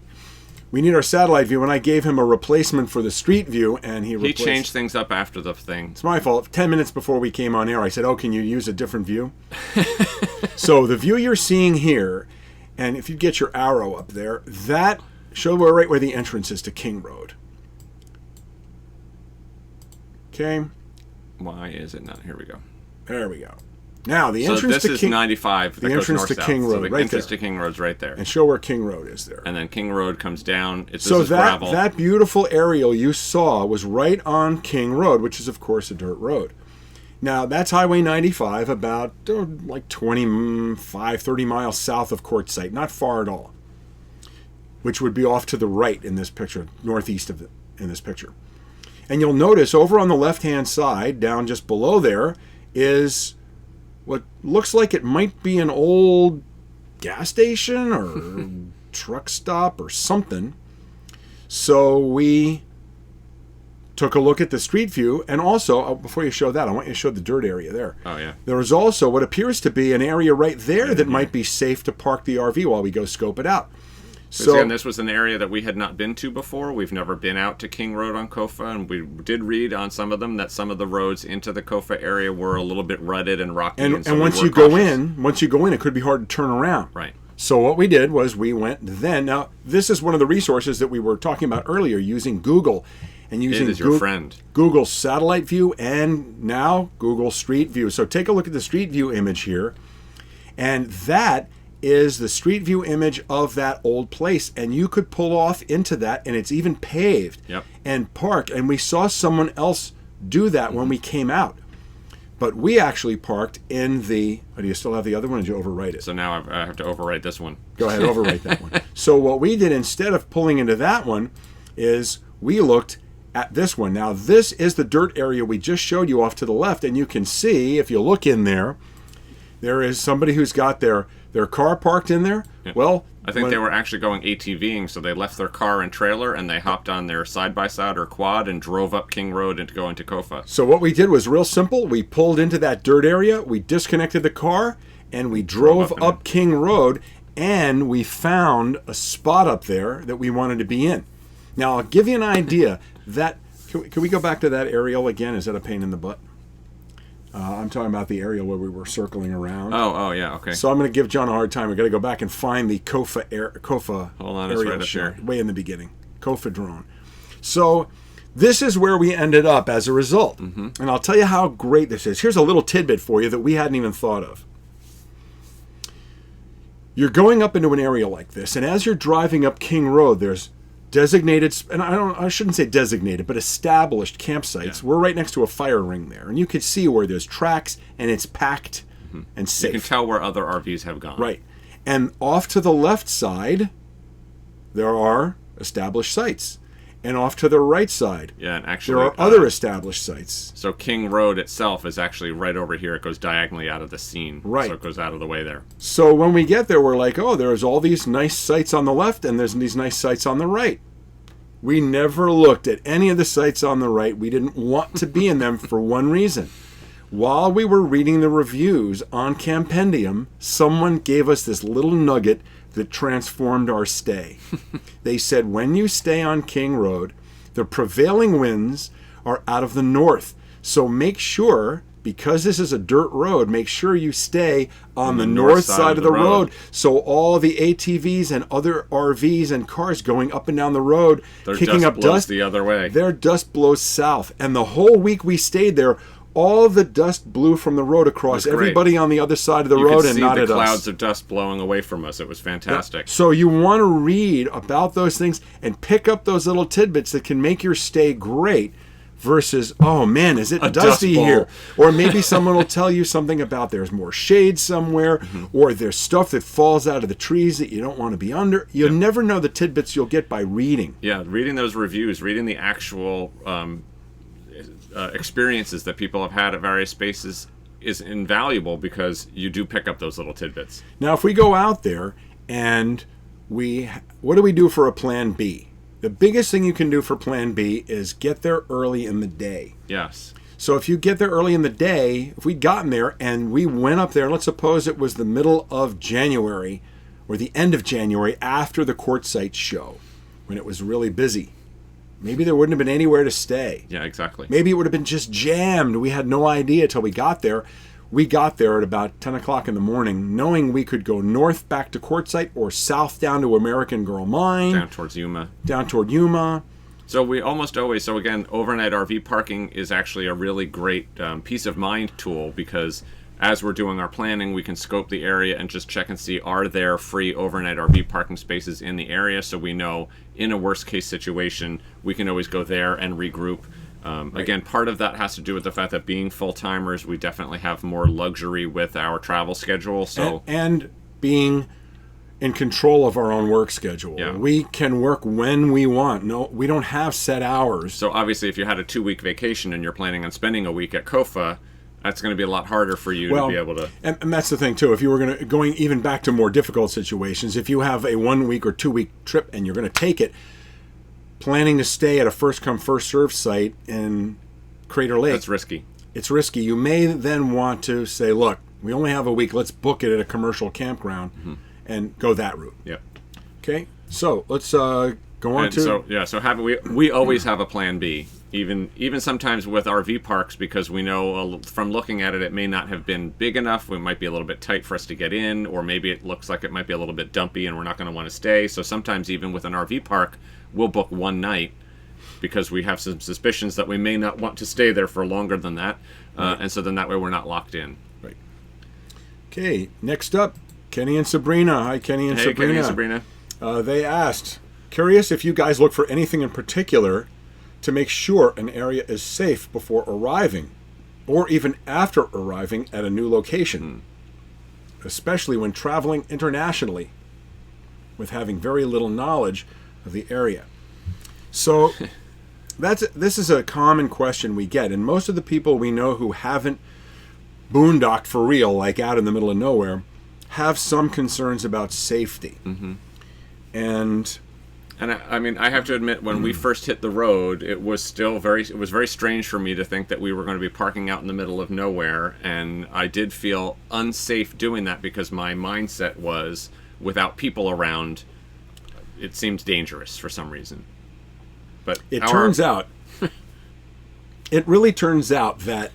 We need our satellite view, and I gave him a replacement for the street view, and he changed things up after the thing. It's my fault. 10 minutes before we came on air, I said, can you use a different view? So the view you're seeing here, and if you get your arrow up there, that show right where the entrance is to King Road. Okay. Why is it not? Here we go. There we go. Now the entrance to King. So this is 95. The entrance to King Road, so the right entrance there. to King Road's right there. And show where King Road is there. And then King Road comes down. So this is gravel. that beautiful aerial you saw was right on King Road, which is of course a dirt road. Now that's Highway 95, about like 25, 30 miles south of Quartzsite, not far at all. Which would be off to the right in this picture, northeast of it in this picture. And you'll notice over on the left-hand side, down just below there, is what looks like it might be an old gas station or truck stop or something. So we took a look at the street view, and also, before you show that, I want you to show the dirt area there. Oh, yeah. There is also what appears to be an area right there that might be safe to park the RV while we go scope it out. So again, this was an area that we had not been to before. We've never been out to King Road on Kofa, and we did read on some of them that some of the roads into the Kofa area were a little bit rutted and rocky. And so once you go in, it could be hard to turn around. Right. So what we did was we went then. Now, this is one of the resources that we were talking about earlier, using Google. And using it is your friend. Google Satellite View and now Google Street View. So take a look at the Street View image here. And that is the Street View image of that old place. And you could pull off into that, and it's even paved and park. And we saw someone else do that when we came out. But we actually parked in the... Oh, do you still have the other one, or did you overwrite it? So now I have to overwrite this one. Go ahead, overwrite that one. So what we did instead of pulling into that one is we looked at this one. Now, this is the dirt area we just showed you off to the left, and you can see, if you look in there, there is somebody who's got their car parked in there. Yeah. Well, I think they were actually going ATVing, so they left their car and trailer, and they hopped on their side-by-side or quad and drove up King Road and to go into Kofa. So what we did was real simple. We pulled into that dirt area, we disconnected the car, and we drove up King Road, and we found a spot up there that we wanted to be in. Now, I'll give you an idea. Can we go back to that aerial again? Is that a pain in the butt? I'm talking about the area where we were circling around. Oh, yeah, okay. So I'm going to give John a hard time. We've got to go back and find the Kofa Hold on, it's aerial right up shot, here. way in the beginning. Kofa drone. So this is where we ended up as a result. Mm-hmm. And I'll tell you how great this is. Here's a little tidbit for you that we hadn't even thought of. You're going up into an area like this, and as you're driving up King Road, there's designated, and I shouldn't say designated, but established campsites. Yeah. We're right next to a fire ring there, and you can see where there's tracks, and it's packed and safe. You can tell where other RVs have gone. Right. And off to the left side, there are established sites. And off to the right side, yeah, and actually, there are other established sites. So King Road itself is actually right over here. It goes diagonally out of the scene. Right. So it goes out of the way there. So when we get there, we're like, oh, there's all these nice sites on the left, and there's these nice sites on the right. We never looked at any of the sites on the right. We didn't want to be in them for one reason. While we were reading the reviews on Campendium, someone gave us this little nugget that transformed our stay. They said, when you stay on King Road, the prevailing winds are out of the north. So make sure, because this is a dirt road, make sure you stay on the north side of the road. So all the ATVs and other RVs and cars going up and down the road, kicking up dust the other way. Their dust blows south. And the whole week we stayed there, all the dust blew from the road across everybody on the other side of the road and not at us. You could see the clouds of dust blowing away from us. It was fantastic. Yeah. So you want to read about those things and pick up those little tidbits that can make your stay great versus, oh man, is it dusty here? Or maybe someone will tell you something about there's more shade somewhere, or there's stuff that falls out of the trees that you don't want to be under. You'll never know the tidbits you'll get by reading. Yeah, reading those reviews, reading the actual experiences that people have had at various spaces is invaluable because you do pick up those little tidbits. Now, if we go out there and what do we do for a plan B? The biggest thing you can do for plan B is get there early in the day. Yes. So if you get there early in the day, if we'd gotten there and we went up there, let's suppose it was the middle of January or the end of January after the Quartzsite show, when it was really busy. Maybe there wouldn't have been anywhere to stay. Yeah, exactly. Maybe it would have been just jammed. We had no idea till we got there. We got there at about 10 o'clock in the morning, knowing we could go north back to Quartzsite or south down to American Girl Mine. Down towards Yuma. Down toward Yuma. So we almost always, so again, overnight RV parking is actually a really great peace of mind tool because as we're doing our planning, we can scope the area and just check and see, are there free overnight RV parking spaces in the area, so we know in a worst case situation, we can always go there and regroup. Right. Again, part of that has to do with the fact that being full-timers, we definitely have more luxury with our travel schedule. So and being in control of our own work schedule. Yeah. We can work when we want. No, we don't have set hours. So obviously, if you had a 2-week vacation and you're planning on spending a week at Kofa, that's going to be a lot harder for you to be able to. And that's the thing too. If you were going even back to more difficult situations, if you have a 1-week or 2-week trip and you're going to take it, planning to stay at a first come first served site in Crater Lake. That's risky. It's risky. You may then want to say, look, we only have a week. Let's book it at a commercial campground and go that route. Yep. Okay. So let's go on and to. So we always have a plan B. Even sometimes with RV parks, because we know from looking at it, it may not have been big enough. We might be a little bit tight for us to get in, or maybe it looks like it might be a little bit dumpy and we're not going to want to stay. So sometimes even with an RV park, we'll book one night because we have some suspicions that we may not want to stay there for longer than that. And so then that way we're not locked in. Right. Okay, next up, Kenny and Sabrina. Hi, Kenny and Sabrina. Kenny and Sabrina. They asked, curious if you guys look for anything in particular to make sure an area is safe before arriving or even after arriving at a new location, especially when traveling internationally with having very little knowledge of the area. So this is a common question we get, and most of the people we know who haven't boondocked for real, like out in the middle of nowhere, have some concerns about safety. Mm-hmm. And I mean, I have to admit, when we first hit the road, it was very strange for me to think that we were going to be parking out in the middle of nowhere, and I did feel unsafe doing that because my mindset was, without people around, it seemed dangerous for some reason. But it really turns out that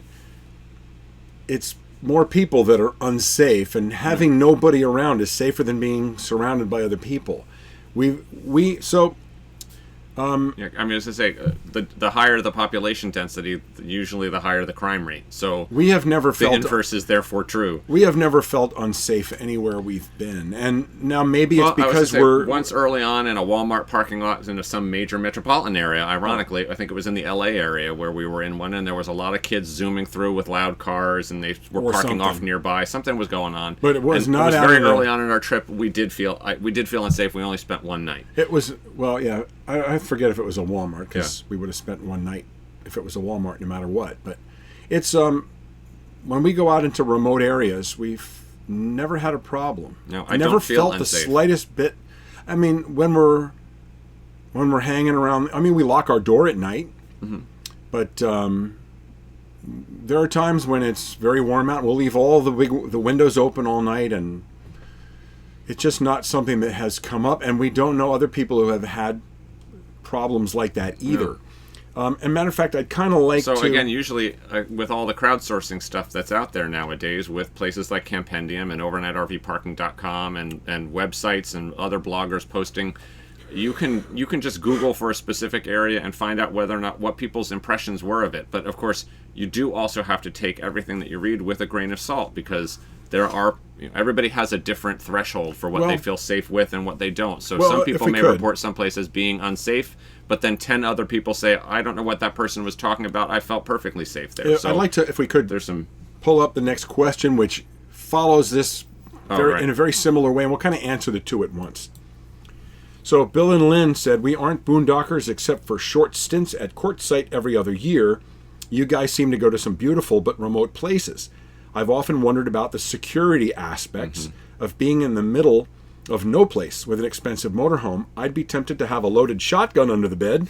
it's more people that are unsafe, and having nobody around is safer than being surrounded by other people. Yeah, I mean, as I say, the higher the population density, usually the higher the crime rate. So we have never felt the inverse is therefore true. We have never felt unsafe anywhere we've been, and now maybe it's because we're once early on in a Walmart parking lot in some major metropolitan area. Ironically, I think it was in the LA area where we were in one, and there was a lot of kids zooming through with loud cars, and they were parking off nearby. Something was going on, but it was not. It was very early on in our trip. We did feel unsafe. We only spent one night. It was yeah. I forget if it was a Walmart, because we would have spent one night if it was a Walmart, no matter what. But it's when we go out into remote areas, we've never had a problem. No, I never don't feel felt unsafe. The slightest bit. I mean, when we're hanging around, I mean, we lock our door at night, but there are times when it's very warm out. We'll leave all the windows open all night, and it's just not something that has come up, and we don't know other people who have had problems like that either. And matter of fact, I'd kind of like to... So again, usually with all the crowdsourcing stuff that's out there nowadays, with places like Campendium and overnightrvparking.com and websites and other bloggers posting, you can just Google for a specific area and find out whether or not what people's impressions were of it. But of course, you do also have to take everything that you read with a grain of salt, because there are everybody has a different threshold for what they feel safe with and what they don't. So some people may report some place as being unsafe, but then 10 other people say, I don't know what that person was talking about. I felt perfectly safe there. So I'd like to, if we could, there's some pull up the next question, which follows this in a very similar way, and we'll kind of answer the two at once. So Bill and Lynn said, we aren't boondockers except for short stints at Quartzsite every other year. You guys seem to go to some beautiful but remote places. I've often wondered about the security aspects of being in the middle of no place with an expensive motorhome. I'd be tempted to have a loaded shotgun under the bed.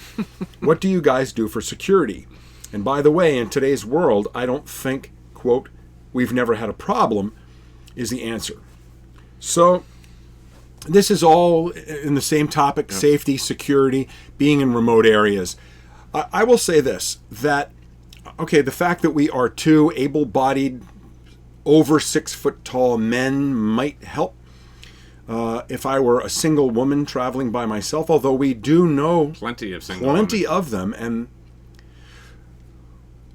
What do you guys do for security? And by the way, in today's world, I don't think, quote, we've never had a problem, is the answer. So this is all in the same topic, safety, security, being in remote areas. I will say this, that, okay, the fact that we are two able-bodied, over 6 foot tall men might help if I were a single woman traveling by myself, although we do know plenty of them. And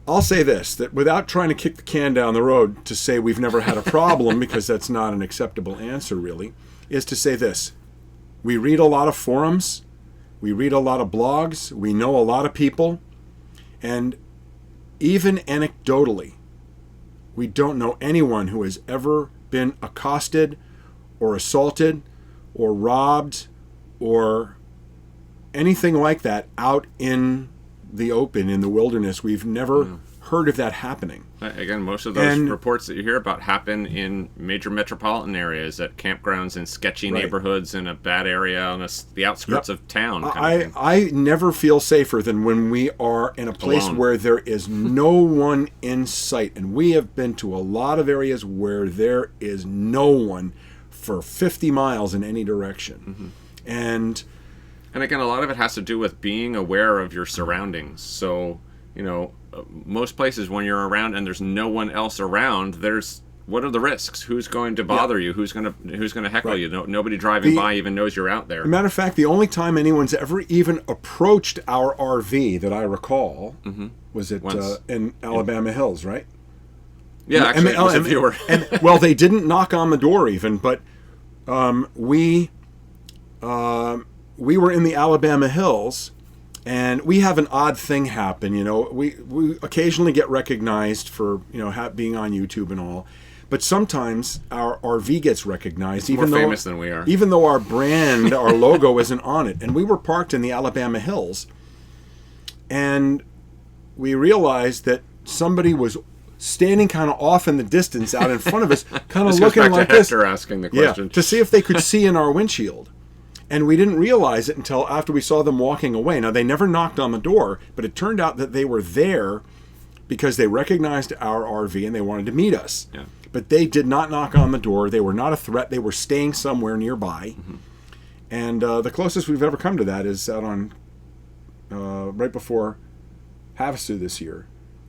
I'll say this, that without trying to kick the can down the road to say we've never had a problem, because that's not an acceptable answer really, is to say this: we read a lot of forums, we read a lot of blogs, we know a lot of people, and even anecdotally, we don't know anyone who has ever been accosted or assaulted or robbed or anything like that out in the open, in the wilderness. We've never heard of that happening. Again, most of those reports that you hear about happen in major metropolitan areas, at campgrounds in sketchy neighborhoods in a bad area on the outskirts of town. I never feel safer than when we are in a place where there is no one in sight. And we have been to a lot of areas where there is no one for 50 miles in any direction. And again, a lot of it has to do with being aware of your surroundings. So, most places when you're around and there's no one else around, what are the risks? Who's going to bother you? Who's going to heckle you? Nobody driving by even knows you're out there. As a matter of fact, the only time anyone's ever even approached our RV that I recall was in Alabama Hills, right? Yeah, actually, it was a viewer. Well, they didn't knock on the door even, but we were in the Alabama Hills. And we have an odd thing happen, we occasionally get recognized for, being on YouTube and all. But sometimes our RV gets recognized, more famous than we are. Even though our brand, our logo isn't on it. And we were parked in the Alabama Hills. and we realized that somebody was standing kind of off in the distance out in front of us, kind of looking back like to this. Hector asking the question. To see if they could see in our windshield. And we didn't realize it until after we saw them walking away. Now, they never knocked on the door, but it turned out that they were there because they recognized our RV and they wanted to meet us. Yeah. But they did not knock on the door. They were not a threat. They were staying somewhere nearby. Mm-hmm. And the closest we've ever come to that is out on right before Havasu this year,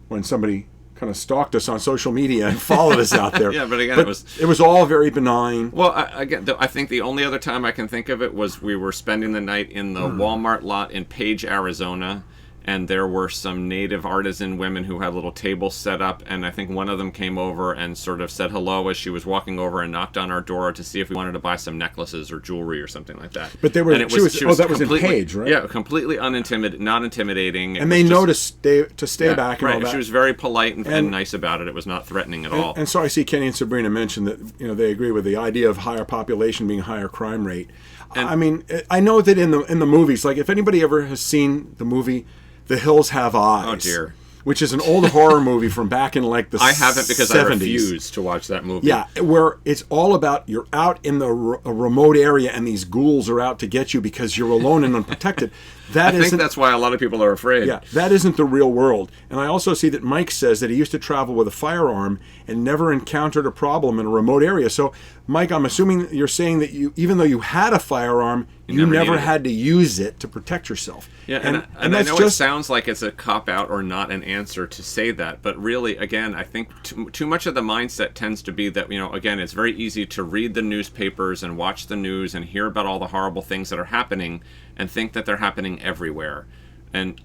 when somebody kind of stalked us on social media and followed us out there. Yeah, but again, it was all very benign. Well, I think the only other time I can think of it was we were spending the night in the Walmart lot in Page, Arizona, and there were some native artisan women who had little tables set up, and I think one of them came over and sort of said hello as she was walking over and knocked on our door to see if we wanted to buy some necklaces or jewelry or something like that. But they were, and she was that was in Page, right? Yeah, completely not intimidating. And they noticed to stay back and right. all that. She was very polite and nice about it. It was not threatening at all. And so I see Kenny and Sabrina mention that they agree with the idea of higher population being higher crime rate. And, I mean, I know that in the movies, like if anybody ever has seen the movie The Hills Have Eyes. Oh dear. Which is an old horror movie from back in like the 70s. I haven't because I refuse to watch that movie. Yeah, where it's all about you're out in the remote area and these ghouls are out to get you because you're alone and unprotected. I think that's why a lot of people are afraid. Yeah, that isn't the real world. And I also see that Mike says that he used to travel with a firearm and never encountered a problem in a remote area. So, Mike, I'm assuming you're saying that even though you had a firearm, you never had to use it to protect yourself. Yeah, and I know it sounds like it's a cop-out or not an answer to say that, but really, again, I think too much of the mindset tends to be that, again, it's very easy to read the newspapers and watch the news and hear about all the horrible things that are happening and think that they're happening everywhere. And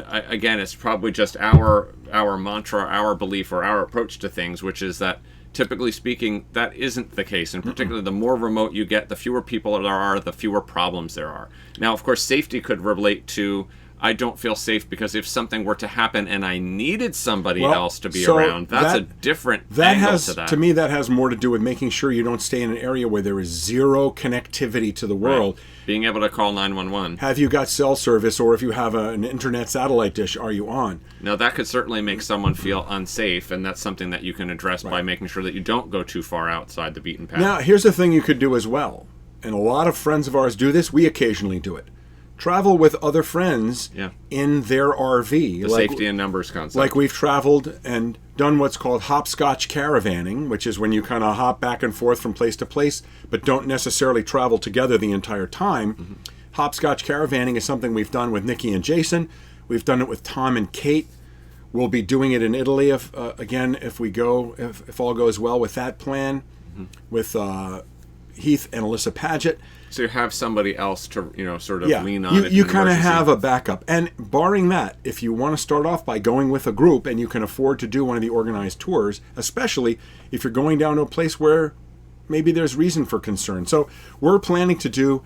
again, it's probably just our mantra, our belief, or our approach to things, which is that typically speaking, that isn't the case. And particularly the more remote you get, the fewer people there are, the fewer problems there are. Now, of course, safety could relate to, I don't feel safe because if something were to happen and I needed somebody else to be around, that's a different angle to that. To me, that has more to do with making sure you don't stay in an area where there is zero connectivity to the world. Right. Being able to call 911. Have you got cell service, or if you have an internet satellite dish, are you on? Now, that could certainly make someone feel unsafe, and that's something that you can address by making sure that you don't go too far outside the beaten path. Now, here's the thing you could do as well, and a lot of friends of ours do this. We occasionally do it. Travel with other friends in their RV. The safety in numbers concept. Like we've traveled and done what's called hopscotch caravanning, which is when you kind of hop back and forth from place to place, but don't necessarily travel together the entire time. Mm-hmm. Hopscotch caravanning is something we've done with Nikki and Jason. We've done it with Tom and Kate. We'll be doing it in Italy if we go, if all goes well with that plan, with Heath and Alyssa Paget. So you have somebody else to, sort of lean on. You kind of have a backup. And barring that, if you want to start off by going with a group and you can afford to do one of the organized tours, especially if you're going down to a place where maybe there's reason for concern. So we're planning to do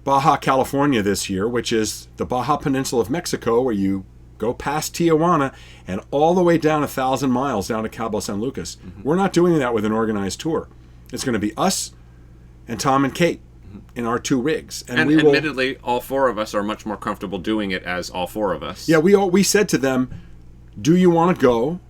Baja California this year, which is the Baja Peninsula of Mexico, where you go past Tijuana and all the way down 1,000 miles down to Cabo San Lucas. Mm-hmm. We're not doing that with an organized tour. It's going to be us and Tom and Kate in our two rigs. And admittedly, all four of us are much more comfortable doing it as all four of us. Yeah, we said to them, do you want to go?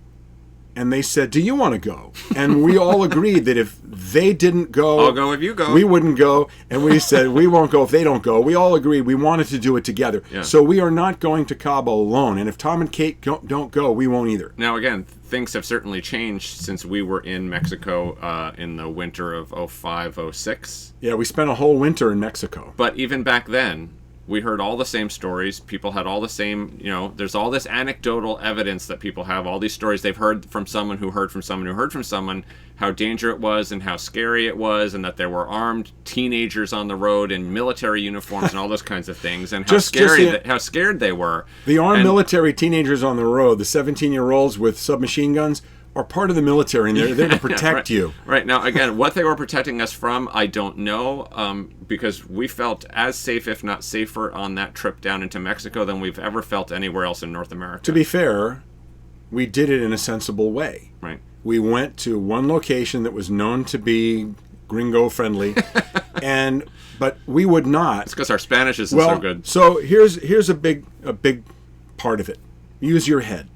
And they said, do you want to go? And we all agreed that if they didn't go, I'll go if you go. We wouldn't go. And we said, we won't go if they don't go. We all agreed we wanted to do it together. Yeah. So we are not going to Cabo alone. And if Tom and Kate don't go, we won't either. Now, again, things have certainly changed since we were in Mexico in the winter of 05, 06. Yeah, we spent a whole winter in Mexico. But even back then, we heard all the same stories. People had all the same, there's all this anecdotal evidence that people have, all these stories they've heard from someone who heard from someone who heard from someone, how dangerous it was and how scary it was, and that there were armed teenagers on the road in military uniforms and all those kinds of things, and how scared they were. The armed military teenagers on the road, the 17-year-olds with submachine guns, are part of the military, and they're there to protect you. Right. Now, again, what they were protecting us from, I don't know, because we felt as safe, if not safer, on that trip down into Mexico than we've ever felt anywhere else in North America. To be fair, we did it in a sensible way. Right. We went to one location that was known to be gringo-friendly, but we would not. It's because our Spanish isn't so good. So here's a big part of it. Use your head.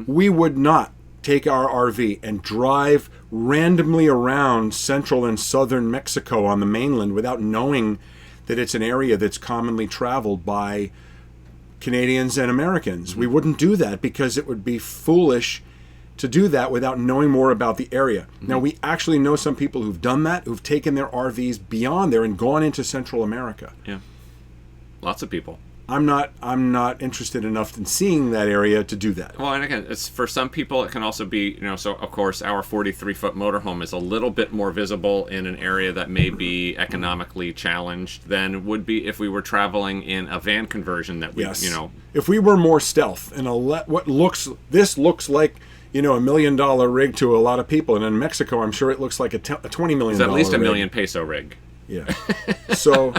We would not take our RV and drive randomly around central and southern Mexico on the mainland without knowing that it's an area that's commonly traveled by Canadians and Americans. We wouldn't do that because it would be foolish to do that without knowing more about the area. Now, we actually know some people who've done that, who've taken their RVs beyond there and gone into Central America. Yeah. Lots of people. I'm not interested enough in seeing that area to do that. Well, and again, it's for some people it can also be, so of course our 43-foot motorhome is a little bit more visible in an area that may be economically challenged than would be if we were traveling in a van conversion that we, Yes. If we were more stealth and this looks like $1 million rig to a lot of people, and in Mexico I'm sure it looks like a $20 million it's at least a rig. million peso rig. Yeah. So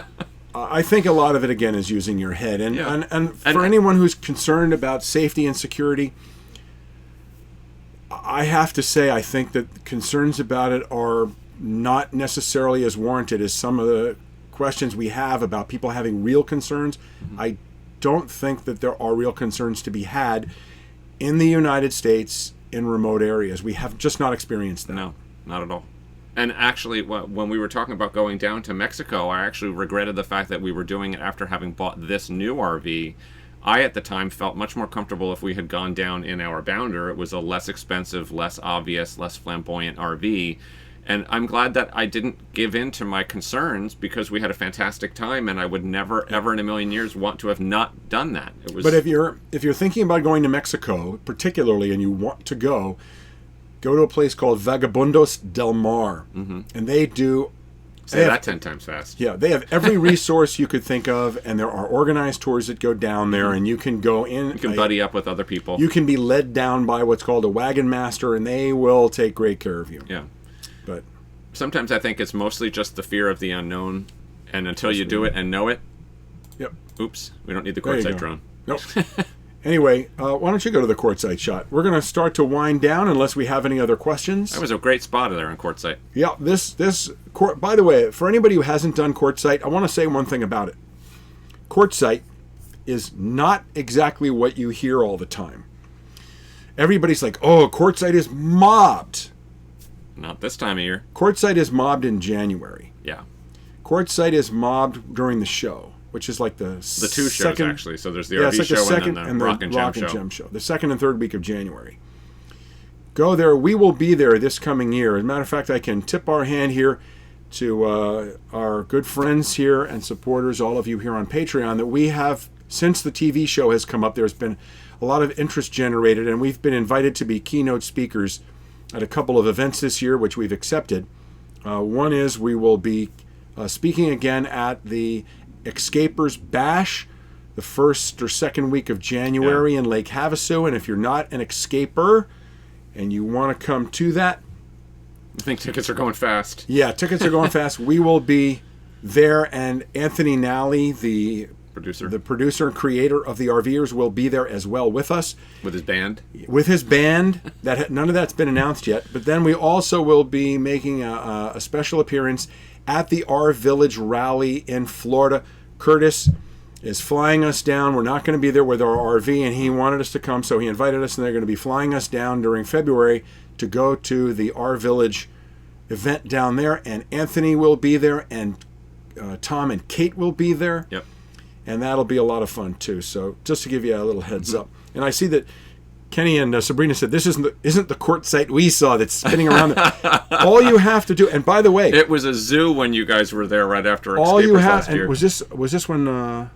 I think a lot of it, again, is using your head. And for anyone who's concerned about safety and security, I have to say I think that concerns about it are not necessarily as warranted as some of the questions we have about people having real concerns. I don't think that there are real concerns to be had in the United States in remote areas. We have just not experienced that. No, not at all. And actually, when we were talking about going down to Mexico, I actually regretted the fact that we were doing it after having bought this new RV. I, at the time, felt much more comfortable if we had gone down in our Bounder. It was a less expensive, less obvious, less flamboyant RV. And I'm glad that I didn't give in to my concerns because we had a fantastic time, and I would never, ever in a million years want to have not done that. But if you're thinking about going to Mexico, particularly, and you want to go to a place called Vagabundos del Mar, and they do... Say that 10 times fast. Yeah, they have every resource you could think of, and there are organized tours that go down there, and you can go in... You can buddy up with other people. You can be led down by what's called a wagon master, and they will take great care of you. Yeah. But sometimes I think it's mostly just the fear of the unknown, and until you do it and know it... Yep. Oops, we don't need the quartzite drone. Nope. Anyway, why don't you go to the quartzite shot? We're going to start to wind down unless we have any other questions. That was a great spot there in quartzite. Yeah, by the way, for anybody who hasn't done quartzite, I want to say one thing about it. Quartzite is not exactly what you hear all the time. Everybody's like, oh, quartzite is mobbed. Not this time of year. Quartzite is mobbed in January. Yeah. Quartzite is mobbed during the show, which is like the two shows, actually. So there's the RV show and then the Rock and Gem show. The second and third week of January. Go there. We will be there this coming year. As a matter of fact, I can tip our hand here to our good friends here and supporters, all of you here on Patreon, that we have, since the TV show has come up, there's been a lot of interest generated, and we've been invited to be keynote speakers at a couple of events this year, which we've accepted. One is we will be speaking again at the Escapers Bash, the first or second week of January in Lake Havasu. And if you're not an escaper and you want to come to that, I think tickets are going fast. Yeah, tickets are going fast. We will be there, and Anthony Nally, the producer and creator of the RVers, will be there as well with us. With his band? With his band. None of that's been announced yet. But then we also will be making a special appearance at the R Village Rally in Florida. Curtis is flying us down. We're not going to be there with our RV, and he wanted us to come, so he invited us, and they're going to be flying us down during February to go to the R Village event down there. And Anthony will be there, and Tom and Kate will be there. Yep. And that'll be a lot of fun, too. So just to give you a little heads up. And I see that Kenny and Sabrina said, this isn't the quartzite we saw that's spinning around there. All you have to do, and by the way... It was a zoo when you guys were there right after all Escapers you have, last year. Was this when...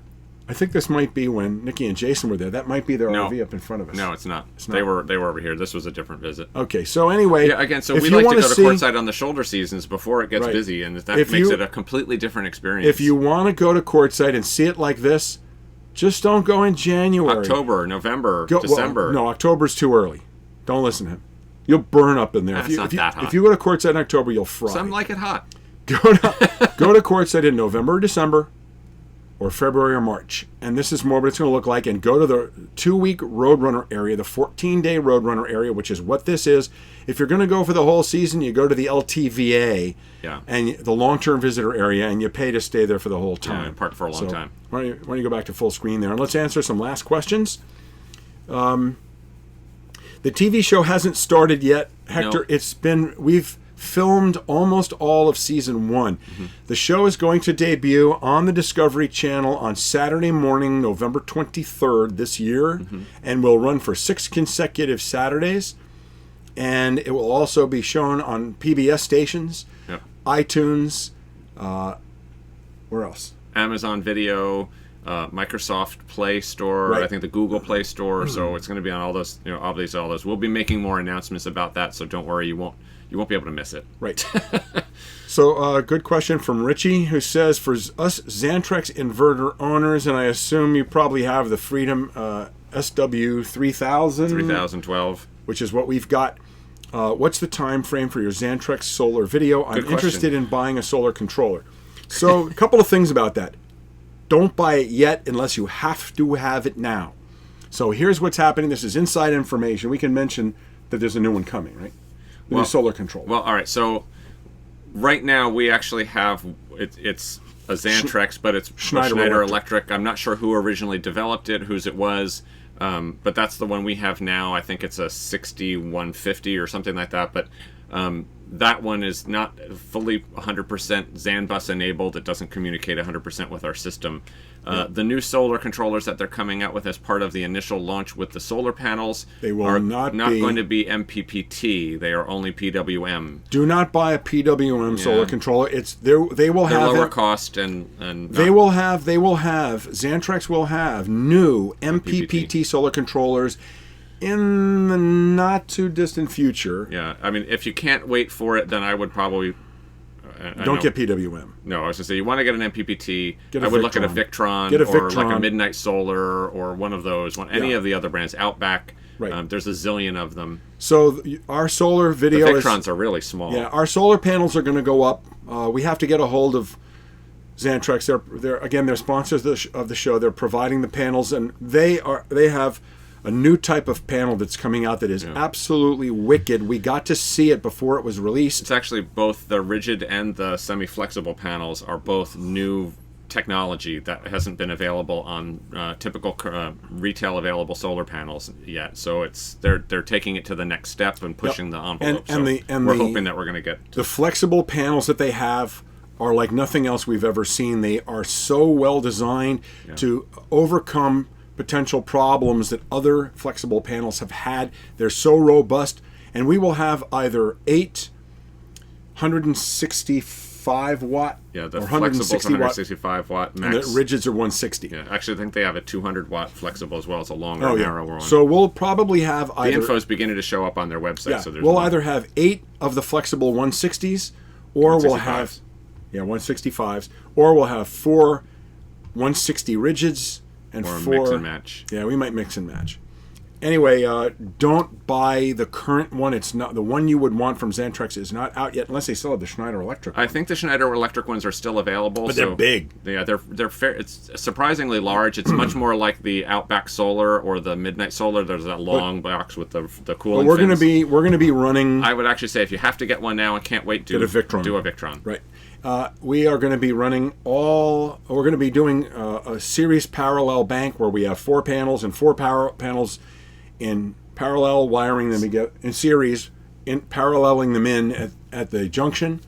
I think this might be when Nikki and Jason were there. That might be their RV up in front of us. No, it's not. They were over here. This was a different visit. Okay, so anyway... Yeah, again, so we like to go to quartzite on the shoulder seasons before it gets busy, and that makes it a completely different experience. If you want to go to quartzite and see it like this, just don't go in January. October, November, December. Well, no, October's too early. Don't listen to him. You'll burn up in there. It's not that hot. If you go to quartzite in October, you'll fry. Some like it hot. Go to quartzite in November or December, or February or March. And this is more what it's going to look like. And go to the 2-week Roadrunner area, the 14-day Roadrunner area, which is what this is. If you're going to go for the whole season, you go to the LTVA and the long-term visitor area, and you pay to stay there for the whole time. Yeah, park for a long time. Why don't you go back to full screen there, and let's answer some last questions. The TV show hasn't started yet, Hector. No. We've filmed almost all of season 1. Mm-hmm. The show is going to debut on the Discovery Channel on Saturday morning, November 23rd this year, and will run for 6 consecutive Saturdays. And it will also be shown on PBS stations, iTunes, where else? Amazon Video, Microsoft Play Store, Right. I think the Google Play Store. So it's going to be on all those, obviously all those. We'll be making more announcements about that, so don't worry, you won't be able to miss it. Right. So, good question from Richie, who says, for us Xantrex inverter owners, and I assume you probably have the Freedom SW3000, 3012, which is what we've got. What's the time frame for your Xantrex solar video? I'm interested in buying a solar controller. So, a couple of things about that. Don't buy it yet unless you have to have it now. So here's what's happening. This is inside information. We can mention that there's a new one coming, right? The new solar controller. Well, all right. So right now we actually have it's a Xantrex, but it's Schneider Electric. I'm not sure who originally developed it, whose it was, but that's the one we have now. I think it's a 6150 or something like that. But that one is not fully 100% ZAN bus enabled. It doesn't communicate 100% with our system. The new solar controllers that they're coming out with as part of the initial launch with the solar panels are not going to be MPPT. They are only PWM. Do not buy a PWM solar controller. They will have lower cost and Xantrex will have new MPPT solar controllers in the not too distant future. Yeah, I mean, if you can't wait for it, then I would probably don't get PWM. No, I was gonna say you want to get an MPPT. I would look at a Victron, or like a Midnight Solar, or one of those. Any of the other brands, Outback. Right. There's a zillion of them. So our solar video. The Victrons are really small. Yeah, our solar panels are going to go up. We have to get a hold of Xantrex. They're sponsors of the show. They're providing the panels, and they have a new type of panel that's coming out that is absolutely wicked. We got to see it before it was released. It's actually both the rigid and the semi-flexible panels are both new technology that hasn't been available on typical retail available solar panels yet. So they're taking it to the next step and pushing the envelope. We're hoping that we're going to get the flexible panels that they have are like nothing else we've ever seen. They are so well designed to overcome potential problems that other flexible panels have had. They're so robust, and we will have either 865 watt the or 160 165 watt max. And the rigids are 160. Yeah, actually, I think they have a 200 watt flexible as well. It's a longer, narrower one. So we'll probably have the info is beginning to show up on their website. Yeah, so we'll either have 8 of the flexible 160s, or we'll have 165s, or we'll have 4 160 rigids. And or 4 mix and match. Yeah, we might mix and match. Anyway, don't buy the current one. It's not the one you would want from Xantrex is not out yet, unless they still have the Schneider Electric one. I think the Schneider Electric ones are still available, but they're big. Yeah, they're fair. It's surprisingly large. It's much more like the Outback Solar or the Midnight Solar. There's that long box with the cooling. But we're going to be running. I would actually say if you have to get one now and can't wait, do a Victron. Right. We are going to be running we're going to be doing a series parallel bank where we have 4 panels and 4 panels in parallel, wiring them together in series, paralleling them in at the junction,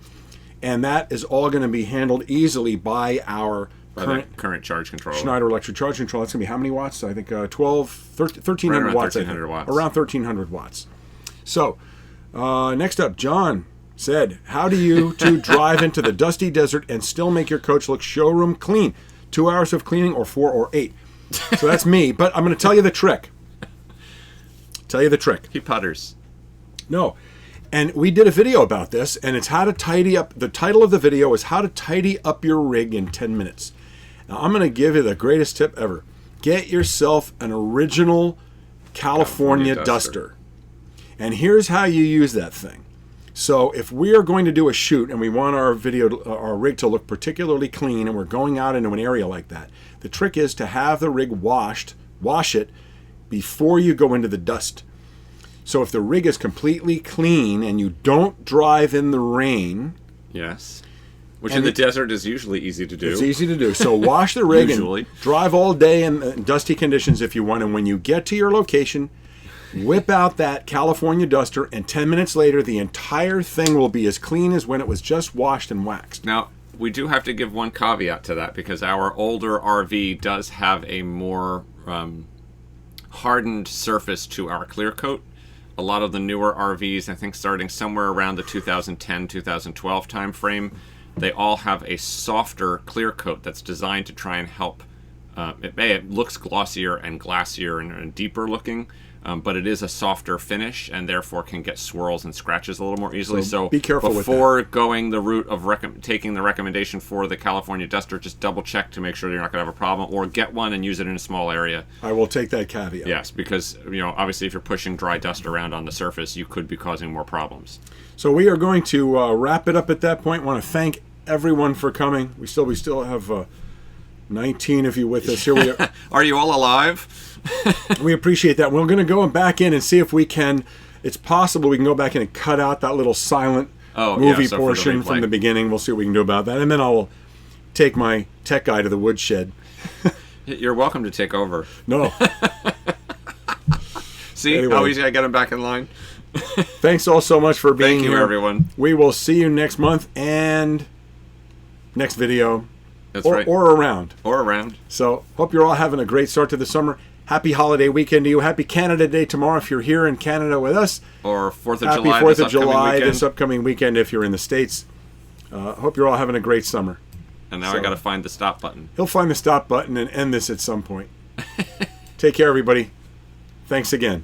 and that is all going to be handled easily by our current charge controller. Schneider Electric charge controller. That's going to be how many watts? I think 1,300 watts. 1,300 watts. Around 1,300 watts. So, next up, John said, how do you two drive into the dusty desert and still make your coach look showroom clean? 2 hours of cleaning or 4 or 8? So that's me, but I'm going to tell you the trick. He putters. No. And we did a video about this, and it's how to tidy up. The title of the video is how to tidy up your rig in 10 minutes. Now, I'm going to give you the greatest tip ever. Get yourself an original California duster. And here's how you use that thing. So if we are going to do a shoot and we want our rig to look particularly clean, and we're going out into an area like that, the trick is to have the rig wash it before you go into the dust. So if the rig is completely clean and you don't drive in the rain, yes, Which in the desert is usually easy to do. It's easy to do. So wash the rig Usually. and drive all day in dusty conditions if you want. And when you get to your location, whip out that California duster, and 10 minutes later, the entire thing will be as clean as when it was just washed and waxed. Now, we do have to give one caveat to that, because our older RV does have a more hardened surface to our clear coat. A lot of the newer RVs, I think starting somewhere around the 2010-2012 time frame, they all have a softer clear coat that's designed to try and help. It looks glossier and glassier and deeper looking, but it is a softer finish and therefore can get swirls and scratches a little more easily. So be careful before with that. Going the route of taking the recommendation for the California Duster, just double check to make sure you're not going to have a problem, or get one and use it in a small area. I will take that caveat. Yes, because obviously if you're pushing dry dust around on the surface, you could be causing more problems. So we are going to wrap it up at that point. I want to thank everyone for coming. We still have 19 of you with us here. We are. Are you all alive? We appreciate that. We're going to go back in and see if we can. It's possible we can go back in and cut out that little silent movie portion from the beginning. We'll see what we can do about that, and then I'll take my tech guy to the woodshed. You're welcome to take over. No. See how easy I get him back in line. Thanks all so much for being here. Thank you, everyone. We will see you next month and next video. That's right. Or around. Or around. So, hope you're all having a great start to the summer. Happy holiday weekend to you. Happy Canada Day tomorrow if you're here in Canada with us. Or 4th of Happy July. Happy 4th of July this upcoming weekend if you're in the States. Hope you're all having a great summer. And now I got to find the stop button. He'll find the stop button and end this at some point. Take care, everybody. Thanks again.